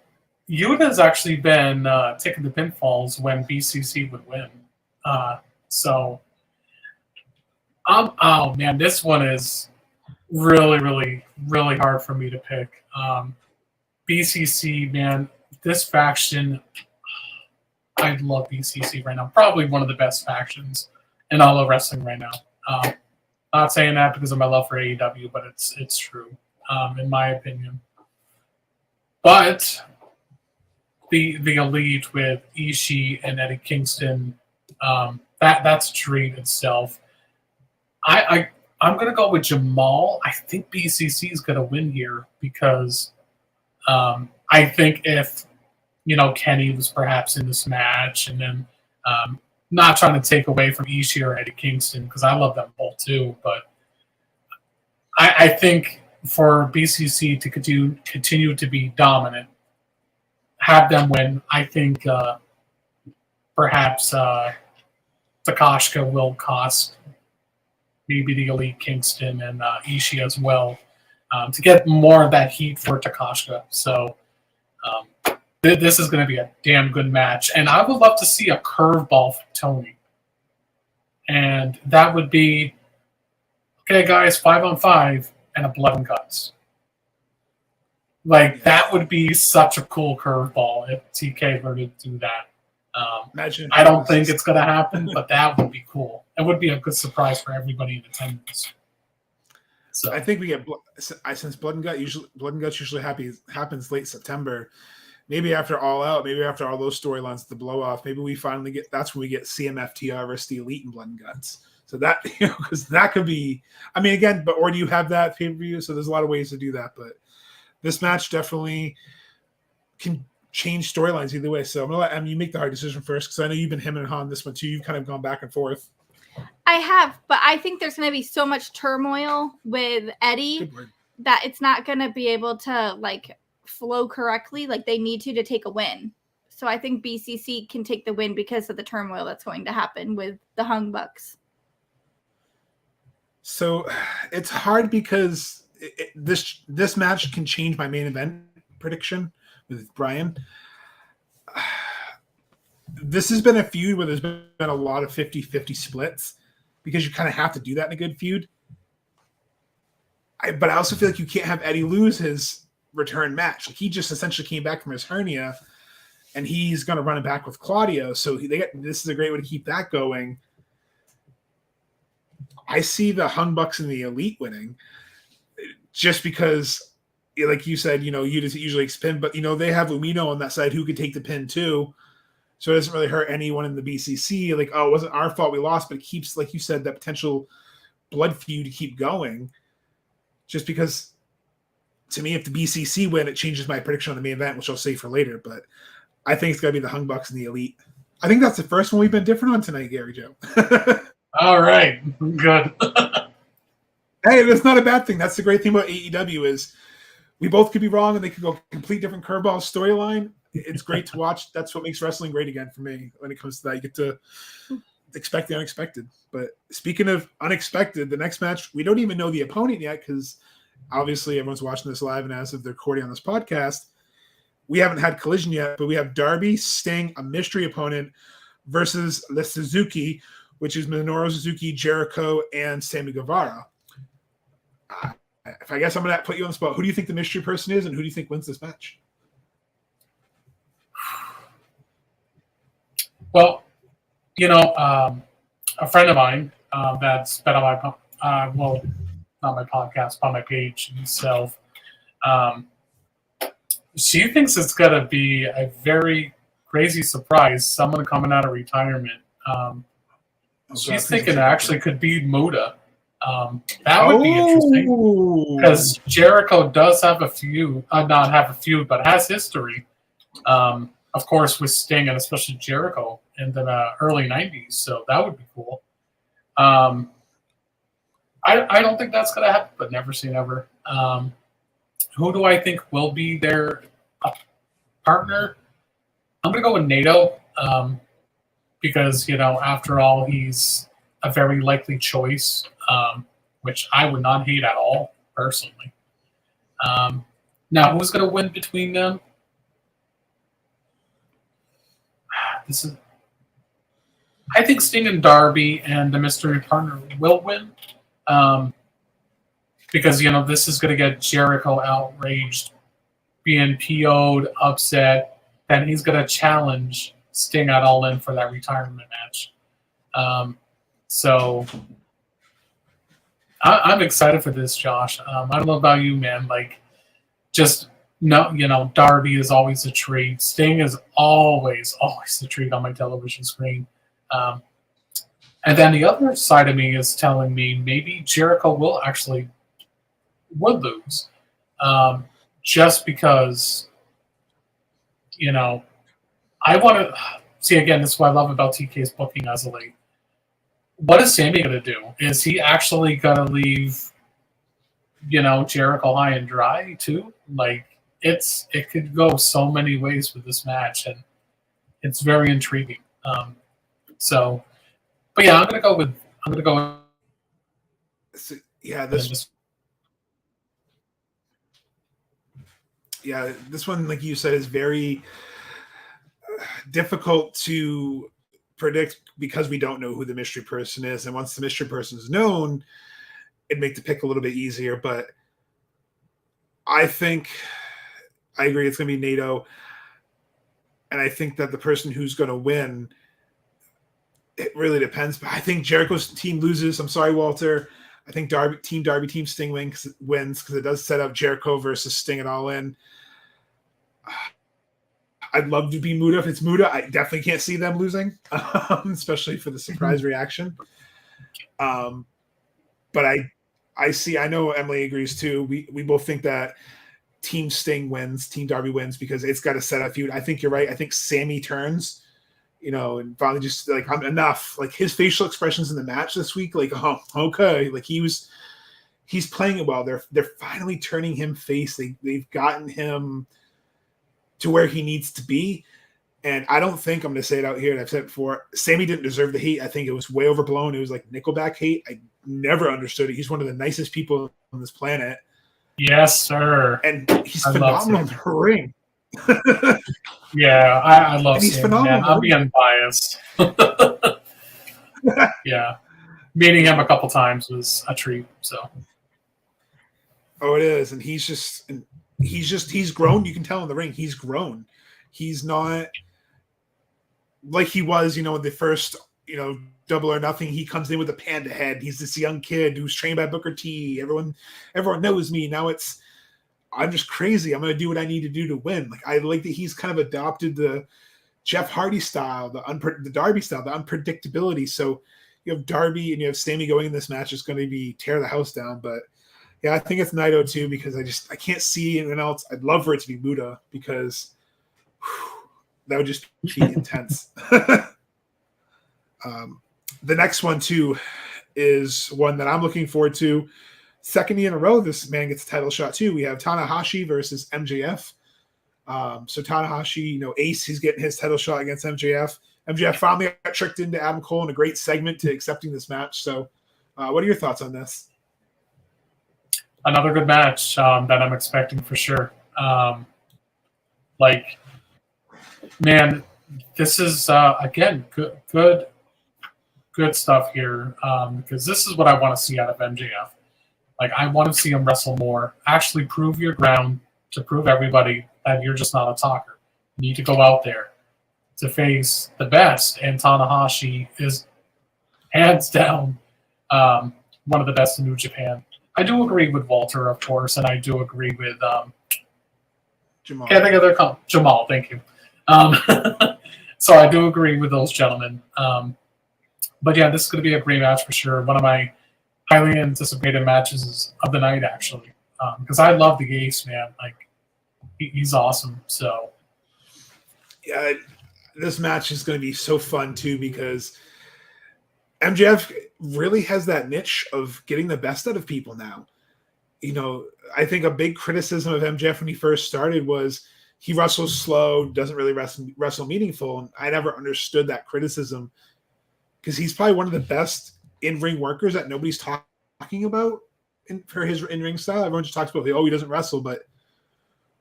Yuda's actually been taking the pinfalls when BCC would win. So, oh man, this one is really, really, really hard for me to pick. BCC, man, this faction, I love BCC right now. Probably one of the best factions in all of wrestling right now. Not saying that because of my love for AEW, but it's true, in my opinion. But the Elite with Ishii and Eddie Kingston, that's a treat itself. I'm going to go with Jamal. I think BCC is going to win here because I think if, Kenny was perhaps in this match, and then not trying to take away from Ishii or Eddie Kingston because I love them both too, but I think for BCC to continue to be dominant, have them win, I think perhaps Takashka will cost maybe the Elite Kingston and Ishii as well to get more of that heat for Takashka. So this is going to be a damn good match. And I would love to see a curveball from Tony. And that would be, okay, guys, 5-on-5 and a blood and guts. Like, that would be such a cool curveball if TK were to do that. Imagine. I don't think it's going to happen, but that would be cool. It would be a good surprise for everybody in attendance. So I think we get since Blood and Guts usually happens late September. maybe after All Out, maybe after all those storylines, the blow off, maybe we finally get, that's when we get CMFTR versus the Elite in Blood and Guts. So that, because that could be, I mean, again, but, or do you have that pay-per-view? So there's a lot of ways to do that, but this match definitely can change storylines either way. So I'm going to let you make the hard decision first, because I know you've been him and Han this one too. You've kind of gone back and forth. I have, but I think there's going to be so much turmoil with Eddie that it's not going to be able to like flow correctly. Like they need to take a win. So I think BCC can take the win because of the turmoil that's going to happen with the Hung Bucks. So it's hard because this match can change my main event prediction with Brian. This has been a feud where there's been a lot of 50-50 splits because you kind of have to do that in a good feud. But I also feel like you can't have Eddie lose his return match. Like he just essentially came back from his hernia, and he's going to run it back with Claudio. So this is a great way to keep that going. I see the Hung Bucks and the Elite winning just because, like you said, you just usually spin, but they have Umino on that side who could take the pin too. So it doesn't really hurt anyone in the BCC. Like, oh, it wasn't our fault we lost, but it keeps, like you said, that potential blood feud to keep going. Just because, to me, if the BCC win, it changes my prediction on the main event, which I'll say for later. But I think it's got to be the Hung Bucks and the Elite. I think that's the first one we've been different on tonight, Gary Joe. All right, good. Hey, that's not a bad thing. That's the great thing about AEW is we both could be wrong and they could go complete different curveball storyline. It's great to watch. That's what makes wrestling great again for me when it comes to that. You get to expect the unexpected. But speaking of unexpected, the next match, we don't even know the opponent yet because obviously everyone's watching this live, and as of the recording on this podcast, we haven't had Collision yet, but we have Darby, Sting, a mystery opponent, versus the Suzuki, which is Minoru Suzuki, Jericho, and Sammy Guevara. If I guess I'm going to put you on the spot, who do you think the mystery person is, and who do you think wins this match? Well, a friend of mine that's been on my, not my podcast, on my page himself, she thinks it's going to be a very crazy surprise, someone coming out of retirement. She's thinking it actually could be Muda. That would be interesting because Jericho does have a feud, not have a feud, but has history. Of course, with Sting and especially Jericho in the early 90s. So that would be cool. I don't think that's going to happen, but never say never. Who do I think will be their partner? I'm going to go with NATO because, after all, he's a very likely choice, which I would not hate at all, personally. Now, who's going to win between them? I think Sting and Darby and the mystery partner will win. Because, this is going to get Jericho outraged, being PO'd, upset. Then he's going to challenge Sting at All In for that retirement match. So I'm excited for this, Josh. I don't know about you, man. Like, just no, Darby is always a treat. Sting is always a treat on my television screen. And then the other side of me is telling me maybe Jericho would lose, just because I want to see again. This is what I love about TK's booking as of late. What is Sammy going to do? Is he actually going to leave, Jericho high and dry too? Like it could go so many ways with this match, and it's very intriguing. But yeah, I'm going to go. This one, like you said, is very difficult to predict because we don't know who the mystery person is. And once the mystery person is known, it'd make the pick a little bit easier. But I agree it's going to be NATO. And I think that the person who's going to win, it really depends. But I think Jericho's team loses. I'm sorry, Walter. I think Team Sting wins because it does set up Jericho versus Sting and All In. I'd love to be Muta if it's Muta. I definitely can't see them losing, especially for the surprise reaction. But I know Emily agrees too. We both think that Team Sting wins, Team Darby wins because it's got to set a feud. I think you're right. I think Sammy turns, and finally just like I'm enough. Like his facial expressions in the match this week, like okay, like he's playing it well. They're finally turning him face. They've gotten him to where he needs to be. And I don't think I'm going to say it out here, and I've said it before, Sammy didn't deserve the hate. I think it was way overblown. It was like Nickelback hate. I never understood it. He's one of the nicest people on this planet. Yes, sir. And he's phenomenal in the ring. Yeah, I love he's Sammy, man. I'm being biased. Yeah. Meeting him a couple times was a treat. So. Oh, it is. And he's grown. You can tell in the ring, he's grown. He's not like he was, in the first, Double or Nothing. He comes in with a panda head. He's this young kid who's trained by Booker T. Everyone knows me. Now I'm just crazy. I'm going to do what I need to do to win. Like I like that he's kind of adopted the Jeff Hardy style, the Darby style, the unpredictability. So you have Darby and you have Sammy going in this match. It's going to be tear the house down. But yeah, I think it's Naito too because I can't see anyone else. I'd love for it to be Muta because that would just be intense. The next one too is one that I'm looking forward to. Second year in a row, this man gets a title shot too. We have Tanahashi versus MJF. So Tanahashi, Ace, he's getting his title shot against MJF. MJF finally got tricked into Adam Cole in a great segment to accepting this match. So what are your thoughts on this? Another good match that I'm expecting for sure. Man, this is again good stuff here because this is what I want to see out of MJF. Like I want to see him wrestle more. Actually, prove your ground to prove everybody that you're just not a talker. You need to go out there to face the best, and Tanahashi is hands down one of the best in New Japan. I do agree with Walter, of course, and I do agree with Jamal. Can't think of their Jamal. Thank you. So I do agree with those gentlemen. But yeah, this is going to be a great match for sure. One of my highly anticipated matches of the night, actually, because I love the Ace, man. Like he's awesome. So yeah, this match is going to be so fun too because MJF really has that niche of getting the best out of people now. I think a big criticism of MJF when he first started was he wrestles slow, doesn't really wrestle meaningful. And I never understood that criticism because he's probably one of the best in-ring workers that nobody's talking about for his in-ring style. Everyone just talks about, he doesn't wrestle. But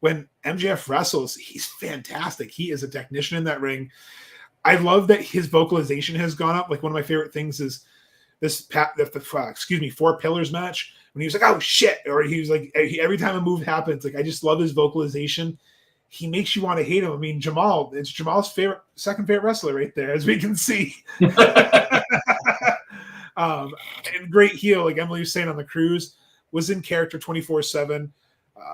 when MJF wrestles, he's fantastic. He is a technician in that ring. I love that his vocalization has gone up. Like one of my favorite things is this Four Pillars match when he was like, "Oh shit," or he was like, every time a move happens, like I just love his vocalization. He makes you want to hate him. I mean, Jamal, it's Jamal's second favorite wrestler right there, as we can see. And great heel, like Emily was saying on the cruise, was in character 24/7.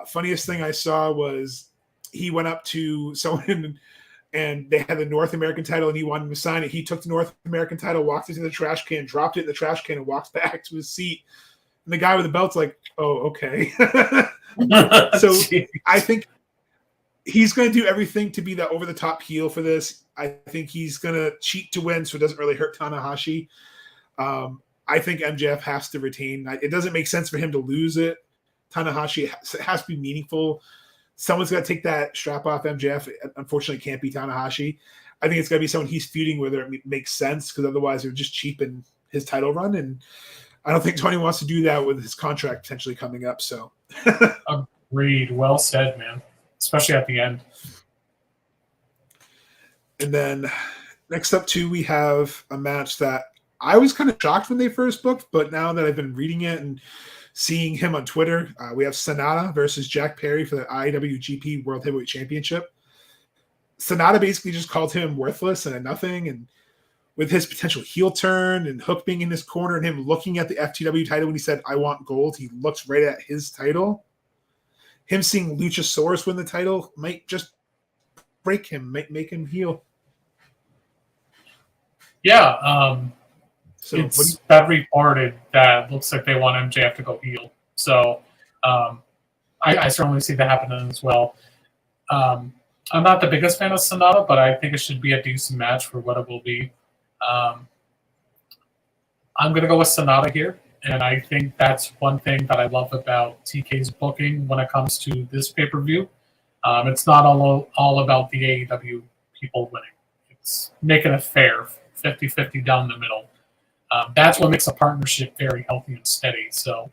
Funniest thing I saw was he went up to someone and they had the North American title and he wanted to sign it. He took the North American title, walked into the trash can, dropped it in the trash can, and walked back to his seat. And the guy with the belt's like, "Oh, okay." So I think he's going to do everything to be the over-the-top heel for this. I think he's going to cheat to win so it doesn't really hurt Tanahashi. I think MJF has to retain. It doesn't make sense for him to lose it. Tanahashi has to be meaningful. Someone's got to take that strap off MJF. Unfortunately, it can't be Tanahashi. I think it's got to be someone he's feuding with, or it makes sense, because otherwise it would just cheapen his title run. And I don't think Tony wants to do that with his contract potentially coming up. So, agreed. Well said, man. Especially at the end. And then next up, too, we have a match that I was kind of shocked when they first booked, but now that I've been reading it and seeing him on Twitter, we have Sonata versus Jack Perry for the IWGP World Heavyweight Championship. Sonata basically just called him worthless and a nothing, and with his potential heel turn and Hook being in his corner and him looking at the FTW title when he said, "I want gold," he looks right at his title. Him seeing Luchasaurus win the title might just break him, make him heel. Yeah, So it's been reported that looks like they want MJF to go heel. So I certainly see that happening as well. I'm not the biggest fan of Sonata, but I think it should be a decent match for what it will be. I'm going to go with Sonata here, and I think that's one thing that I love about TK's booking when it comes to this pay-per-view. It's not all about the AEW people winning. It's making it fair, 50-50 down the middle. That's what makes a partnership very healthy and steady. So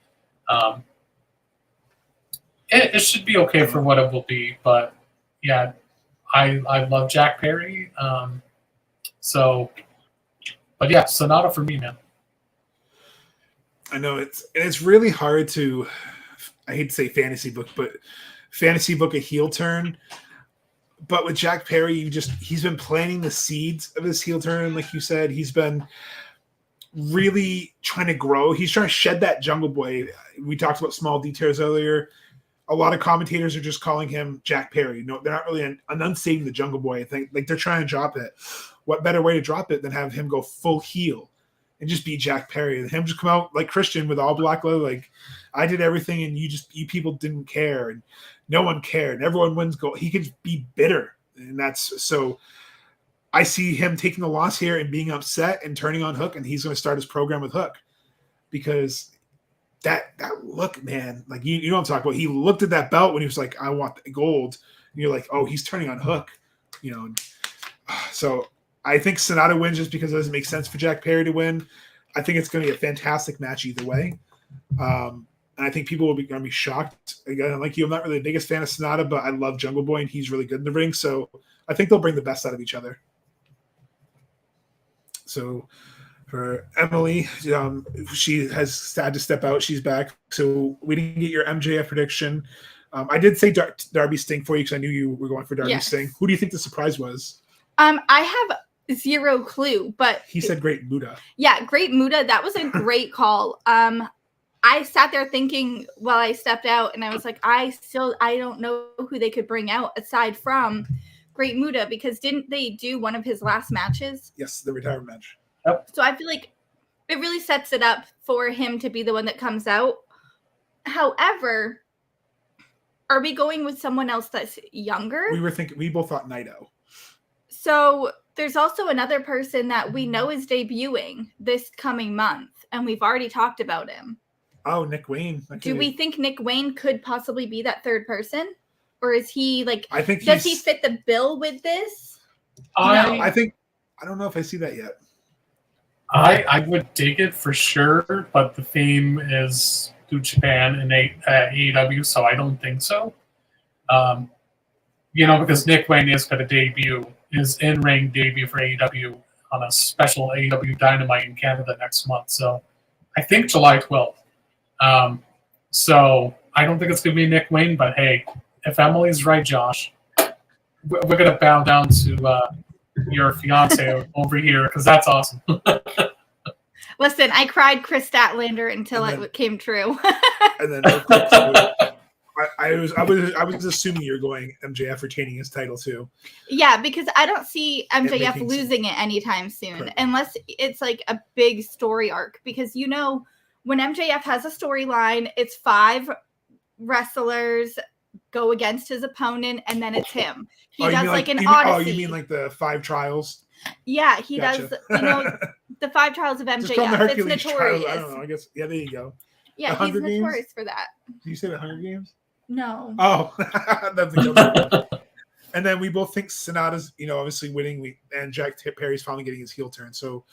it should be okay for what it will be. But yeah, I love Jack Perry. But yeah, Sonata for me, man. I know it's really hard to, I hate to say fantasy book a heel turn. But with Jack Perry, he's been planting the seeds of his heel turn, like you said. He's been really trying to grow. He's trying to shed that Jungle Boy. We talked about small details earlier. A lot of commentators are just calling him Jack Perry. No, they're not really enunciating the Jungle Boy. I think like they're trying to drop it. What better way to drop it than have him go full heel and just be Jack Perry and him just come out like Christian with all black leather, like I did everything and you people didn't care and no one cared and everyone wins gold. He could be bitter, and that's so. I see him taking the loss here and being upset and turning on Hook, and he's going to start his program with Hook because that look, man, like you know what I'm talking about. He looked at that belt when he was like, "I want the gold," and you're like, "Oh, he's turning on Hook," you know. So I think Sonata wins just because it doesn't make sense for Jack Perry to win. I think it's going to be a fantastic match either way. And I think people will be going to be shocked. Again, like you, I'm not really the biggest fan of Sonata, but I love Jungle Boy, and he's really good in the ring. So I think they'll bring the best out of each other. So for Emily, she has had to step out. She's back. So we didn't get your MJF prediction. I did say Darby Sting for you because I knew you were going for Darby Sting. Who do you think the surprise was? I have zero clue, but he said Great Muta. Yeah, Great Muta. That was a great call. I sat there thinking while I stepped out, and I was like, I don't know who they could bring out aside from Great Muta, because didn't they do one of his last matches? Yes, the retirement match. Yep. So I feel like it really sets it up for him to be the one that comes out. However, are we going with someone else that's younger? We both thought Naito. So there's also another person that we know is debuting this coming month, and we've already talked about him. Oh, Nick Wayne. Do we think Nick Wayne could possibly be that third person? Or is he like, I think does he fit the bill with this? I don't know if I see that yet. I would dig it for sure, but the theme is New Japan and AEW, so I don't think so. Because Nick Wayne is going to debut his in-ring debut for AEW on a special AEW Dynamite in Canada next month. So I think July 12th. So I don't think it's going to be Nick Wayne, but hey, if Emily's right, Josh, we're going to bow down to your fiance over here because that's awesome. Listen, I cried Chris Statlander until it came true. And then I was assuming you're going MJF retaining his title too. Yeah, because I don't see MJF losing it anytime soon, correct, unless it's like a big story arc. Because when MJF has a storyline, it's 5 wrestlers go against his opponent, and then it's him. He does like an Odyssey. You mean like the 5 trials? Yeah, he does. The 5 trials of MJF. It's notorious. Trials. I don't know. I guess there you go. Yeah, he's notorious for that. Did you say the Hunger Games? No. Oh, that's a good one. And then we both think Sonata's, obviously winning, and Jack Perry's finally getting his heel turn. So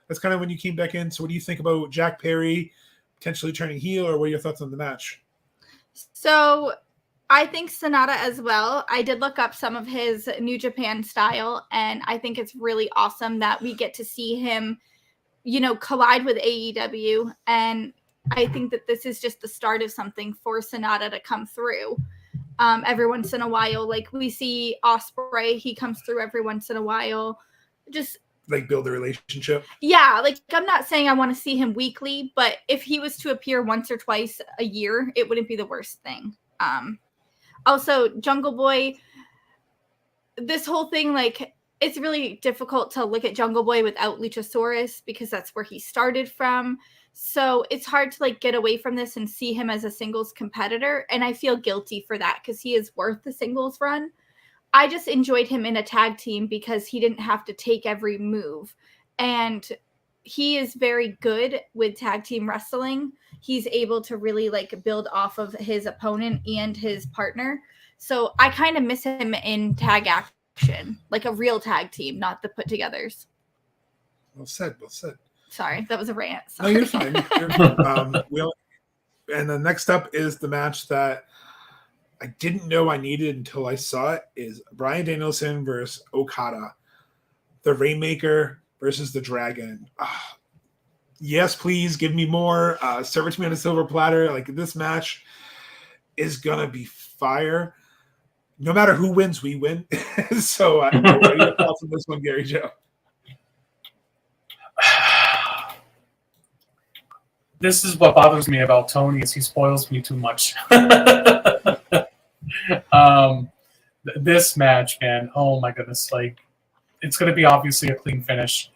that's kind of when you came back in. So what do you think about Jack Perry potentially turning heel, or what are your thoughts on the match? So I think Sonata as well. I did look up some of his New Japan style, and I think it's really awesome that we get to see him, collide with AEW. And I think that this is just the start of something for Sonata to come through every once in a while. Like we see Ospreay, he comes through every once in a while. Just like build a relationship. Yeah, like I'm not saying I want to see him weekly, but if he was to appear once or twice a year, it wouldn't be the worst thing. Also, Jungle Boy, this whole thing, like, it's really difficult to look at Jungle Boy without Luchasaurus because that's where he started from. So it's hard to like get away from this and see him as a singles competitor. And I feel guilty for that because he is worth the singles run. I just enjoyed him in a tag team because he didn't have to take every move. And he is very good with tag team wrestling. He's able to really like build off of his opponent and his partner. So I kind of miss him in tag action, like a real tag team, not the put-togethers. Well said. Well said. Sorry, that was a rant. Sorry. No, you're fine. You're fine. And the next up is the match that I didn't know I needed until I saw it, is Bryan Danielson versus Okada. The Rainmaker versus the Dragon. Yes, please give me more. Serve it to me on a silver platter. Like, this match is going to be fire. No matter who wins, we win. So what are your thoughts on this one, Gary Joe? This is what bothers me about Tony, is he spoils me too much. This match, man, oh my goodness, like, it's going to be obviously a clean finish.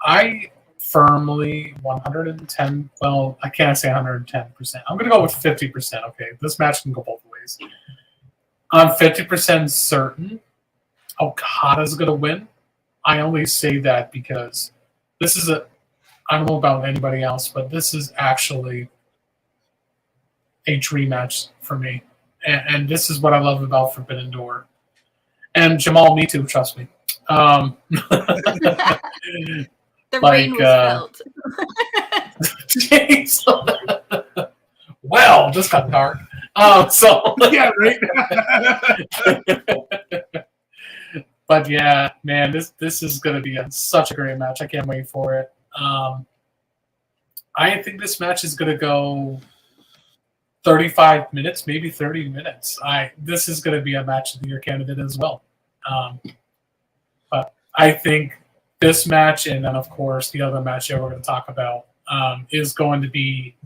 I firmly 110, well, I can't say 110%. I'm going to go with 50%. Okay, this match can go both ways. I'm 50% certain Okada's going to win. I only say that because this is I don't know about anybody else, but this is actually a dream match for me. And this is what I love about Forbidden Door. And Jamal, me too, trust me. The rain was felt. Jeez. Well, this got dark. Yeah, right. But yeah, man, this is going to be such a great match. I can't wait for it. I think this match is going to go 35 minutes, maybe 30 minutes. This is going to be a match of the year candidate as well. But I think this match, and then of course the other match that we're going to talk about, is going to be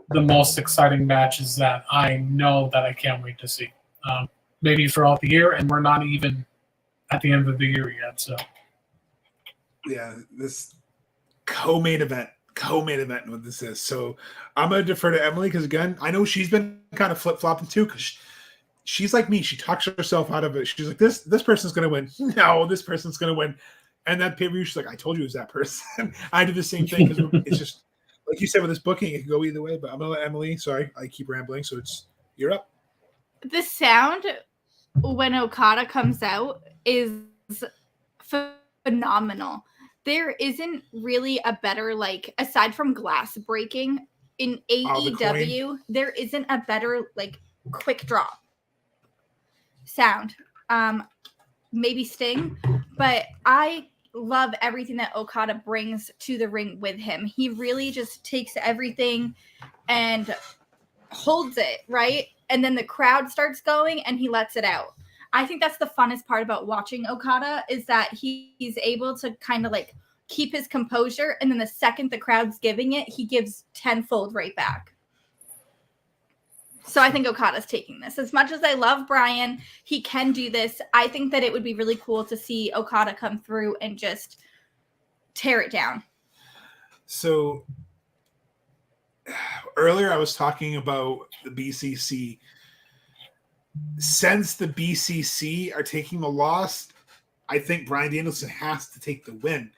the most exciting matches that I know that I can't wait to see. Maybe throughout the year, and we're not even at the end of the year yet. So yeah, this co-main event what this is. So I'm going to defer to Emily because, again, I know she's been kind of flip-flopping too, because she's like me. She talks herself out of it. She's like, this person's going to win. No, this person's going to win. And that pay-per-view, she's like, I told you it was that person. I do the same thing because it's just, like you said with this booking, it can go either way. But I'm going to let Emily, sorry, I keep rambling. So you're up. The sound when Okada comes out is phenomenal. There isn't really a better, like, aside from glass breaking in AEW, there isn't a better, like, quick drop sound. Maybe Sting, but I love everything that Okada brings to the ring with him. He really just takes everything and holds it, right? And then the crowd starts going and he lets it out. I think that's the funnest part about watching Okada, is that he's able to kind of like keep his composure, and then the second the crowd's giving it, he gives tenfold right back. So I think Okada's taking this. As much as I love Bryan, he can do this. I think that it would be really cool to see Okada come through and just tear it down. So earlier I was talking about the BCC. Since the BCC are taking the loss, I think Bryan Danielson has to take the win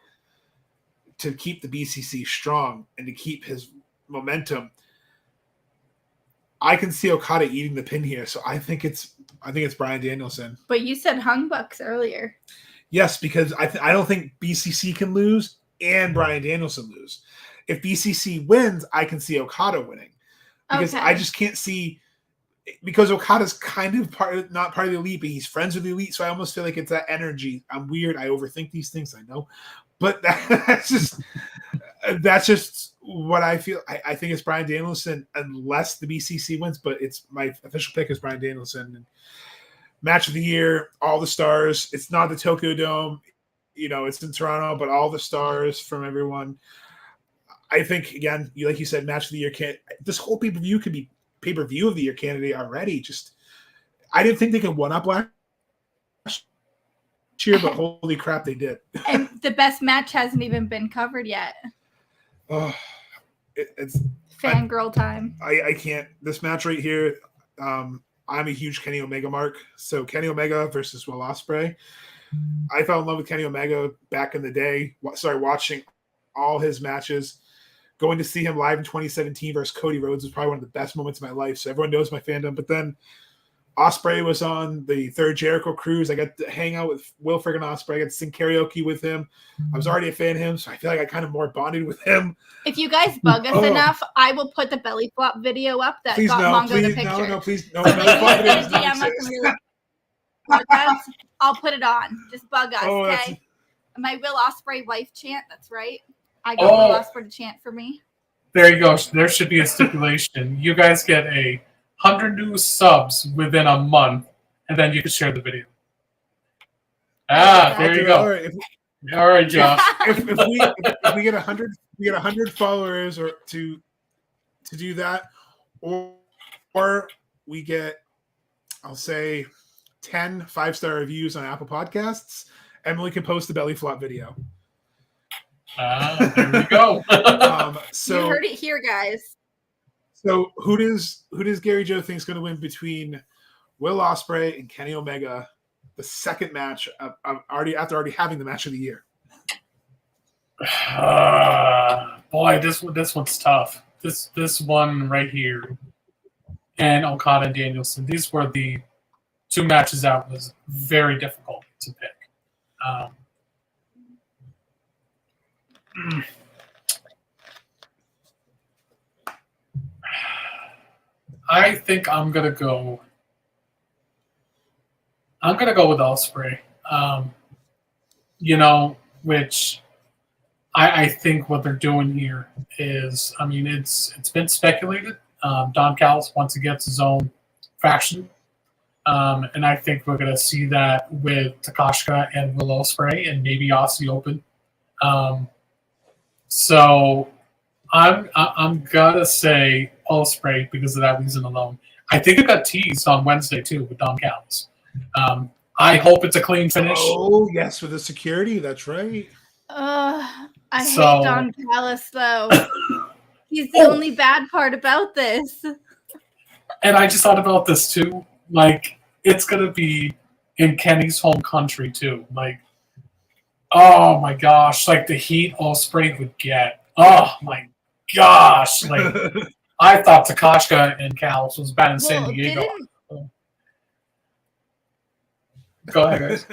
to keep the BCC strong and to keep his momentum. I can see Okada eating the pin here, so I think it's Bryan Danielson. But you said Hung Bucks earlier. Yes, because I don't think BCC can lose and Bryan Danielson lose. If BCC wins, I can see Okada winning, because I just can't see, because Okada's kind of not part of the elite, but he's friends with the elite, so I almost feel like it's that energy. I'm weird. I overthink these things, I know, but that's just what I feel. I think it's Bryan Danielson unless the BCC wins, but it's my official pick is Bryan Danielson. And match of the year, all the stars. It's not the Tokyo Dome, it's in Toronto, but all the stars from everyone. I think, again, like you said, match of the year. This whole pay-per-view could be pay-per-view of the year candidate already. Just, I didn't think they could one up last year, but holy crap, they did. And the best match hasn't even been covered yet. Oh, it's fangirl time. I can't. This match right here, I'm a huge Kenny Omega mark. So Kenny Omega versus Will Ospreay. I fell in love with Kenny Omega back in the day. Started watching all his matches. Going to see him live in 2017 versus Cody Rhodes was probably one of the best moments of my life. So everyone knows my fandom. But then Ospreay was on the third Jericho cruise. I got to hang out with Will friggin' Ospreay. I got to sing karaoke with him. I was already a fan of him, so I feel like I kind of more bonded with him. If you guys bug us enough, I will put the belly flop video up that please got no, Mongo please, the picture. No, please, no. I'll put it on. Just bug us, Oh, okay? My Will Ospreay wife chant. That's right. I got Will Ospreay to chant for me. There you go. There should be a stipulation. You guys get 100 new subs within a month, and then you can share the video. There you go. All right, Josh. if we get 100 followers or to do that, or we get, I'll say, 10 5-star reviews on Apple Podcasts, Emily can post the belly flop video. There we go. So you heard it here, guys. So who does Gary Joe think is going to win between Will Ospreay and Kenny Omega? The second match after already having the match of the year. Boy, this one's tough. This one right here, and Okada and Danielson. These were the two matches that was very difficult to pick. I think I'm gonna go with Ospreay. Which I think what they're doing here is, I mean, it's been speculated. Don Callis wants to get his own faction, and I think we're gonna see that with Takashka and Will Ospreay and maybe Aussie Open. So I'm gonna say Ospreay because of that reason alone. I think it got teased on Wednesday too with Don Callis. I hope it's a clean finish. Oh yes, with the security, that's right. I hate Don Callis though. He's the only bad part about this. And I just thought about this too. Like, it's gonna be in Kenny's home country too. Like, oh my gosh, like the heat Ospreay would get. Oh my gosh, like I thought Takashka and Callis was bad in San Diego. Go ahead, guys.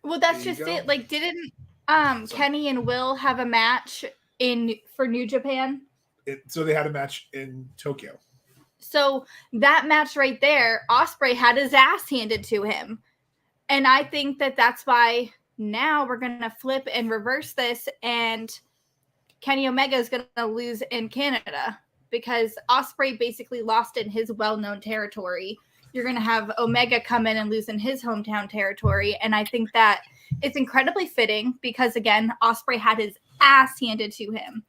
Well, that's just it. Like, didn't Kenny and Will have a match for New Japan? So they had a match in Tokyo. So that match right there, Ospreay had his ass handed to him. And I think that that's why now we're going to flip and reverse this, and Kenny Omega is going to lose in Canada because Ospreay basically lost in his well-known territory. You're going to have Omega come in and lose in his hometown territory. And I think that it's incredibly fitting because, again, Ospreay had his ass handed to him.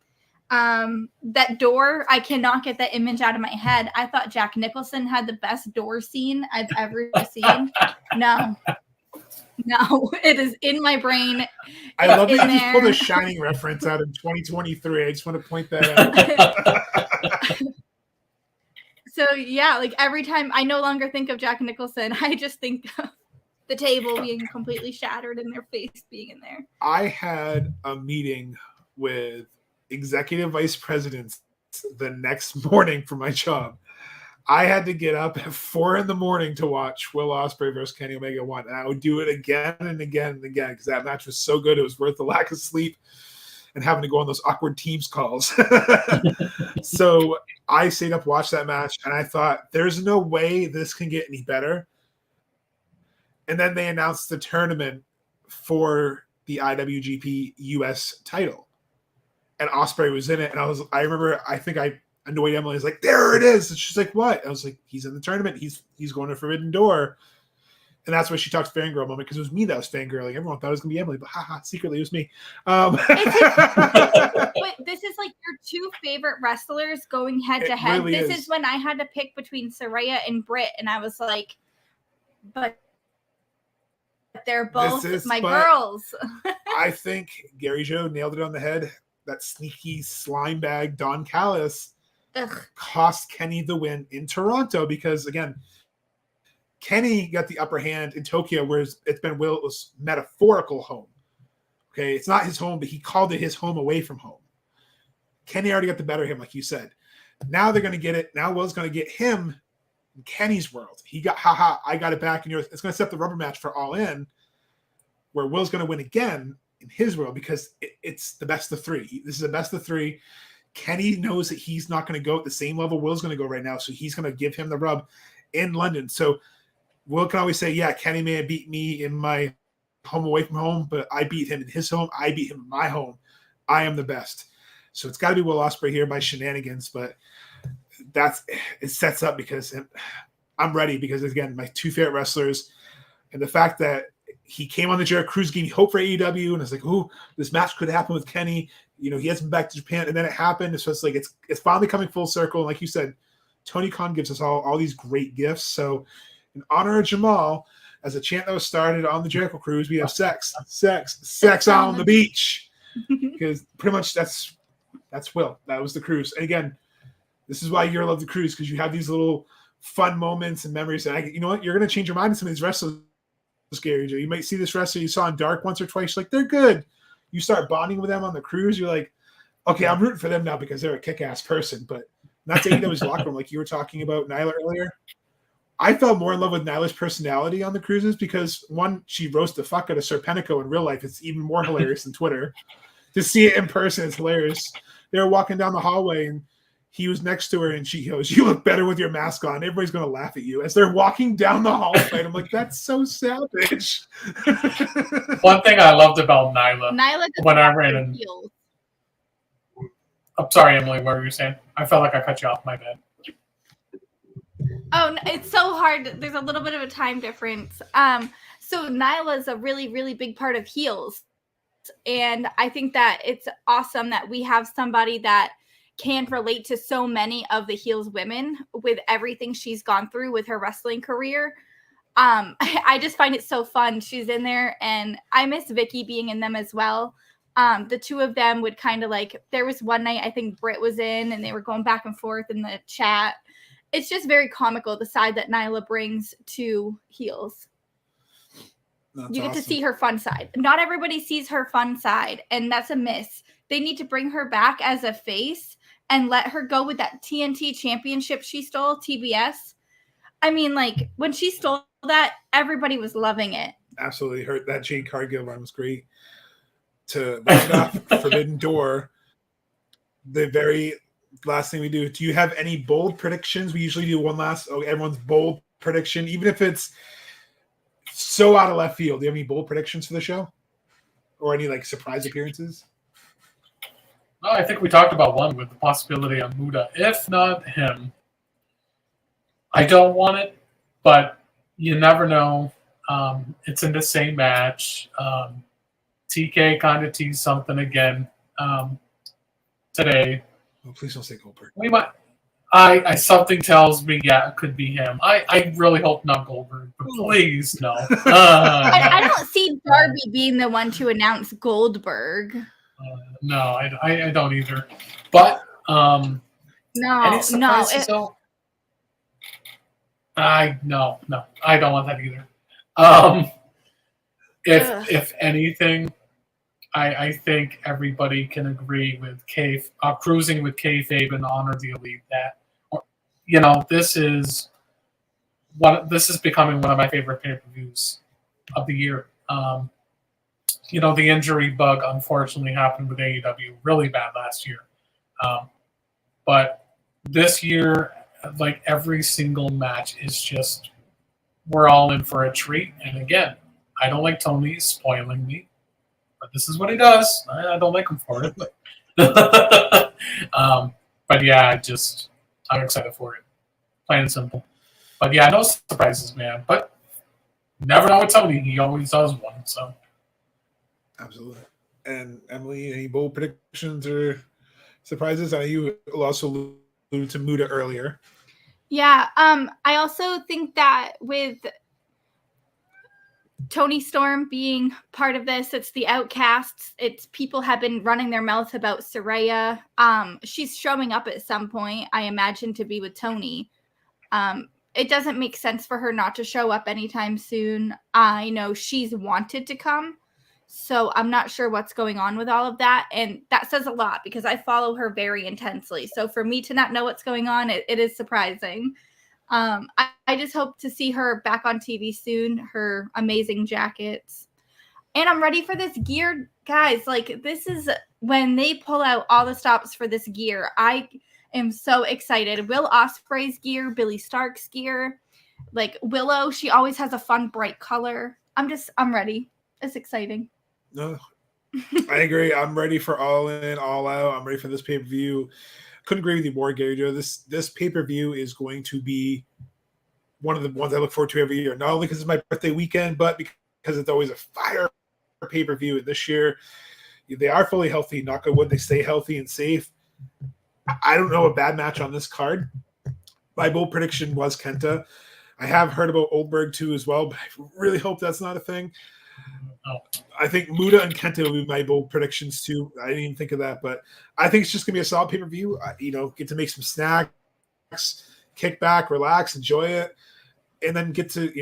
That door, I cannot get that image out of my head. I thought Jack Nicholson had the best door scene I've ever seen. No, it is in my brain. I love that you just pulled a Shining reference out in 2023. I just want to point that out. So, yeah, like every time I no longer think of Jack Nicholson, I just think of the table being completely shattered and their face being in there. I had a meeting with executive vice presidents the next morning for my job. I had to get up at 4 a.m. to watch Will Ospreay versus Kenny Omega 1. And I would do it again and again and again because that match was so good. It was worth the lack of sleep and having to go on those awkward Teams calls. So I stayed up, watched that match, and I thought, there's no way this can get any better. And then they announced the tournament for the IWGP US title. And Ospreay was in it. And I remember, I think I annoyed Emily. I was like, there it is. And she's like, what? I was like, he's in the tournament. He's going to Forbidden Door. And that's why she talked fangirl moment, because it was me that was fangirling. Everyone thought it was going to be Emily, but secretly it was me. But this is like your two favorite wrestlers going head to head. This is when I had to pick between Saraya and Britt, and I was like, but they're both my but girls. I think Gary Joe nailed it on the head. That sneaky slime bag Don Callis Ugh. cost Kenny the win in Toronto because, again, Kenny got the upper hand in Tokyo, whereas it's been Will's metaphorical home. Okay, it's not his home, but he called it his home away from home. Kenny already got the better of him, like you said. Now they're going to get it. Now Will's going to get him in Kenny's world. He got, I got it back, and it's going to set the rubber match for All In, where Will's going to win again in his world because it's the best of three. This is the best of three. Kenny knows that he's not going to go at the same level Will's going to go right now, so he's going to give him the rub in London. So Will can always say, yeah, Kenny may have beat me in my home away from home, but I beat him in his home. I beat him in my home. I am the best. So it's got to be Will Ospreay here by shenanigans, but it sets up because I'm ready because, again, my two favorite wrestlers and the fact that he came on the Jericho Cruise, gave me hope for AEW, and it's like, ooh, this match could happen with Kenny. You know, he hasn't been back to Japan, and then it happened. So it's like it's finally coming full circle. And like you said, Tony Khan gives us all these great gifts. So in honor of Jamal, as a chant that was started on the Jericho Cruise, we have sex on the beach. Because pretty much that's Will. That was the cruise. And again, this is why you're love the cruise, because you have these little fun moments and memories. And you know what? You're going to change your mind on some of these wrestlers, Gary Joe. You might see this wrestler you saw in Dark once or twice. Like, they're good. You start bonding with them on the cruise. You're like, okay, I'm rooting for them now because they're a kick-ass person. But not to AEW's locker room, like you were talking about Nyla earlier. I felt more in love with Nyla's personality on the cruises because, one, she roasts the fuck out of Serpentico in real life. It's even more hilarious than Twitter. To see it in person, it's hilarious. They were walking down the hallway, and he was next to her, and she goes, "You look better with your mask on. Everybody's going to laugh at you." As they're walking down the hallway, and I'm like, that's so savage. One thing I loved about Nyla when I ran in... I'm sorry, Emily, what were you saying? I felt like I cut you off. My bad. Oh, it's so hard. There's a little bit of a time difference. So Nyla is a really, really big part of heels. And I think that it's awesome that we have somebody that can relate to so many of the heels women with everything she's gone through with her wrestling career. I just find it so fun. She's in there, and I miss Vicky being in them as well. The two of them would kind of like, there was one night I think Britt was in, and they were going back and forth in the chat. It's just very comical, the side that Nyla brings to heels. That's you get awesome. to see her fun side. Not everybody sees her fun side, and that's a miss. They need to bring her back as a face and let her go with that TNT championship she stole, TBS. I mean, like, when she stole that, everybody was loving it. Absolutely. That Jade Cargill run was great. To round off Forbidden Door, the very last thing we do you have any bold predictions? We usually do one last everyone's bold prediction, even if it's so out of left field. Do you have any bold predictions for the show, or any like surprise appearances? No, I think we talked about one with the possibility of Muda, if not him. I don't want it, but you never know. It's in the same match. TK kind of teased something again today. Oh, please don't say Goldberg. We might. I something tells me, yeah, it could be him. I really hope not Goldberg, but please no. I don't see Darby being the one to announce Goldberg. No, I don't either. But no. No, I don't want that either. If anything, I think everybody can agree with cruising with kayfabe and honor the elite. That, this is becoming one of my favorite pay-per-views of the year. The injury bug unfortunately happened with AEW really bad last year, but this year, like every single match is just, we're all in for a treat. And again, I don't like Tony spoiling me, but this is what he does. I don't like him for it. But yeah, I'm excited for it. Plain and simple. But yeah, no surprises, man. But never know with Tony. He always does one. So absolutely. And Emily, any bold predictions or surprises? I know you also alluded to Muda earlier. Yeah. I also think that with Tony Storm being part of this. It's the Outcasts. It's people have been running their mouth about Soraya. She's showing up at some point, I imagine, to be with Tony. It doesn't make sense for her not to show up anytime soon. I know she's wanted to come, so I'm not sure what's going on with all of that. And that says a lot because I follow her very intensely. So for me to not know what's going on, it is surprising. I just hope to see her back on TV soon, her amazing jackets. And I'm ready for this gear, guys. Like, this is when they pull out all the stops for this gear. I am so excited. Will Ospreay's gear, Billy Stark's gear, like Willow, she always has a fun, bright color. I'm ready. It's exciting. No, I agree. I'm ready for All In, All Out. I'm ready for this pay-per-view. Couldn't agree with you more, Gary Joe. This pay-per-view is going to be one of the ones I look forward to every year. Not only because it's my birthday weekend, but because it's always a fire pay-per-view. And this year, they are fully healthy. Knock on wood, they stay healthy and safe. I don't know a bad match on this card. My bold prediction was Kenta. I have heard about Oldberg too as well, but I really hope that's not a thing. I think Muda and Kenta will be my bold predictions too. I didn't even think of that, but I think it's just gonna be a solid pay-per-view. Get to make some snacks, kick back, relax, enjoy it, and then get to,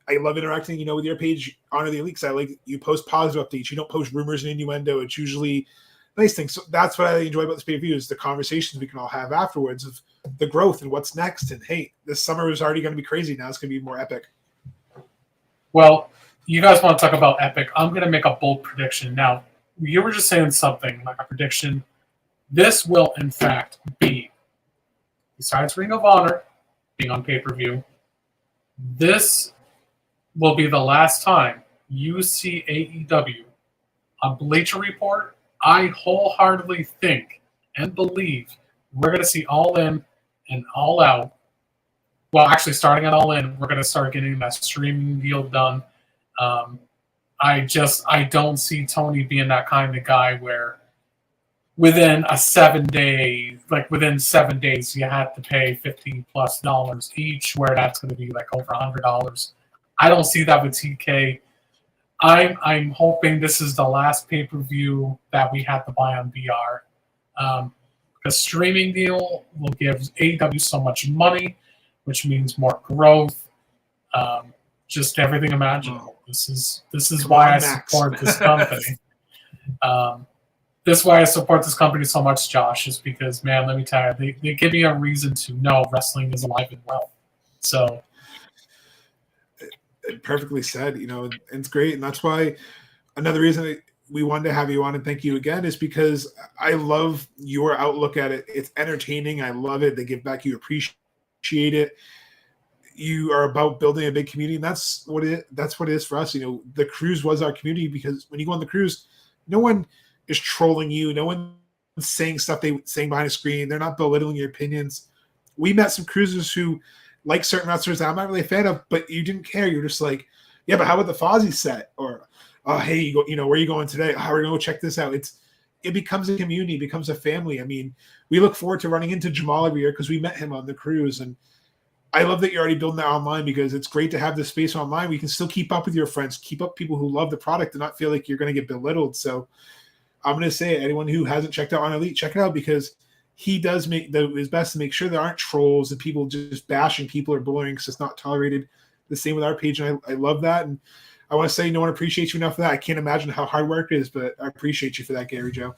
I love interacting, with your page, Honor the Elite. I like you post positive updates. You don't post rumors and innuendo. It's usually nice things. So that's what I enjoy about this pay-per-view is the conversations we can all have afterwards of the growth and what's next. And hey, this summer is already going to be crazy. Now it's going to be more epic. Well, you guys want to talk about epic. I'm going to make a bold prediction. Now, you were just saying something like a prediction. This will, in fact, be, besides Ring of Honor being on pay-per-view, this will be the last time you see AEW on Bleacher Report. I wholeheartedly think and believe we're going to see All In and All Out. Well, actually, starting at All In, we're going to start getting that streaming deal done. I don't see Tony being that kind of guy where within 7 days, you have to pay $50+ each, where that's going to be like over $100. I don't see that with TK. I'm hoping this is the last pay-per-view that we have to buy on VR. The streaming deal will give AEW so much money, which means more growth, just everything imaginable. This is why I support this company. This is why I support this company so much, Josh, is because, man, let me tell you, they give me a reason to know wrestling is alive and well. So, perfectly said, and it's great. And that's why another reason we wanted to have you on and thank you again is because I love your outlook at it. It's entertaining. I love it. They give back. You appreciate it. You are about building a big community. And that's what it is for us. The cruise was our community because when you go on the cruise, no one is trolling you. No one's saying stuff saying behind a screen. They're not belittling your opinions. We met some cruisers who like certain wrestlers that I'm not really a fan of, but you didn't care. You're just like, yeah, but how about the Fozzy set? Or, oh, hey, where are you going today? How are we going to check this out? It becomes a community, it becomes a family. I mean, we look forward to running into Jamal every year because we met him on the cruise. And I love that you're already building that online because it's great to have this space online. We can still keep up with your friends, keep up people who love the product and not feel like you're going to get belittled. So I'm going to say, anyone who hasn't checked out On Elite, check it out because he does make his best to make sure there aren't trolls and people just bashing people or bullying because it's not tolerated. The same with our page, and I love that. And I want to say no one appreciates you enough for that. I can't imagine how hard work it is, but I appreciate you for that, Gary Joe.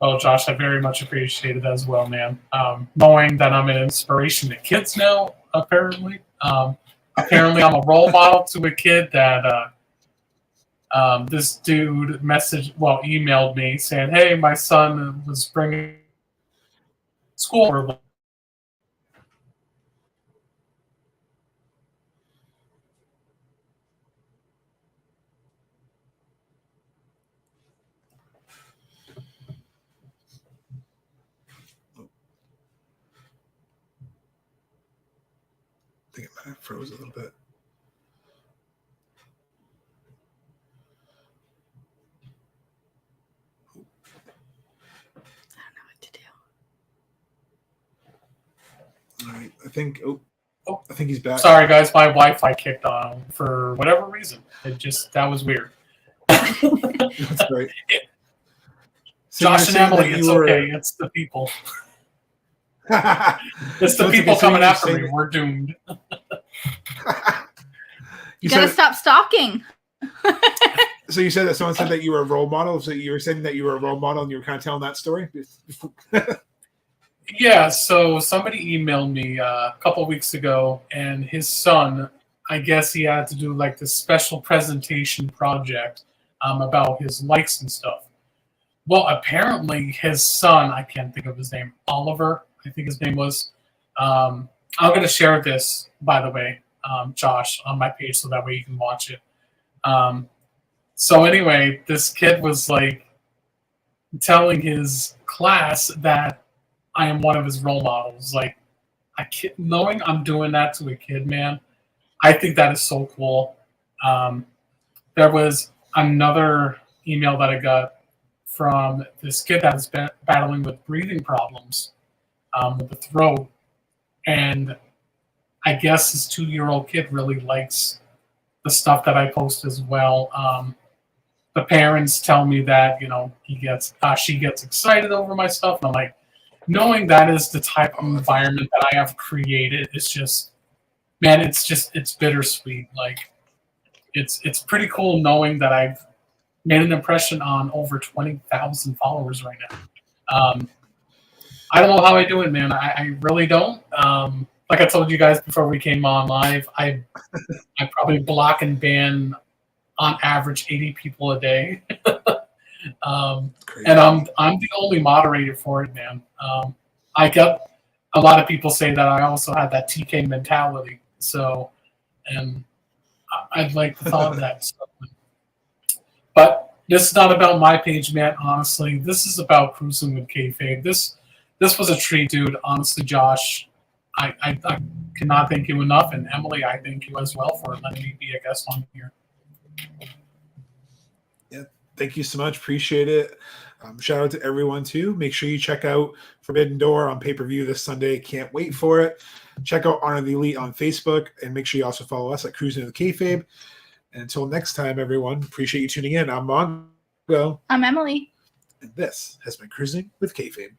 Well, Josh, I very much appreciate it as well, man. Knowing that I'm an inspiration to kids now, apparently. Apparently, I'm a role model to a kid that this dude emailed me saying, hey, my son was bringing school. I think it might have froze a little bit. I don't know what to do. All right. I think. I think he's back. Sorry, guys, my Wi-Fi kicked on for whatever reason. That was weird. That's great. So Josh and Emily, it's were... okay. It's the people. It's the people coming after me. We're doomed. You gotta stop stalking. So you said that someone said that you were a role model. So you were saying that you were a role model, and you were kind of telling that story. Yeah. So somebody emailed me a couple of weeks ago, and his son, I guess he had to do like this special presentation project about his likes and stuff. Well, apparently his son, I can't think of his name, Oliver, I think his name was. I'm going to share this, by the way, Josh, on my page so that way you can watch it. So anyway, this kid was like telling his class that I am one of his role models. Like, knowing I'm doing that to a kid, man, I think that is so cool. There was another email that I got from this kid that is battling with breathing problems with the throat. And I guess this 2-year-old kid really likes the stuff that I post as well. The parents tell me that, she gets excited over my stuff. And I'm like, knowing that is the type of environment that I have created, it's just, man, it's bittersweet. Like, it's pretty cool knowing that I've made an impression on over 20,000 followers right now. I don't know how I do it, man. I really don't. Like I told you guys before we came on live, I probably block and ban on average 80 people a day. And I'm the only moderator for it, man. I get a lot of people say that I also have that TK mentality. So, and I'd like the thought of that. But this is not about my page, man. Honestly, this is about cruising with kayfabe. This was a treat, dude. Honestly, Josh, I cannot thank you enough, and Emily, I thank you as well for letting me be a guest on here. Yeah, thank you so much. Appreciate it. Shout out to everyone too. Make sure you check out Forbidden Door on pay-per-view this Sunday. Can't wait for it. Check out Honor the Elite on Facebook, and make sure you also follow us at Cruising with Kayfabe. And until next time, everyone, appreciate you tuning in. I'm Mongo. I'm Emily. And this has been Cruising with Kayfabe.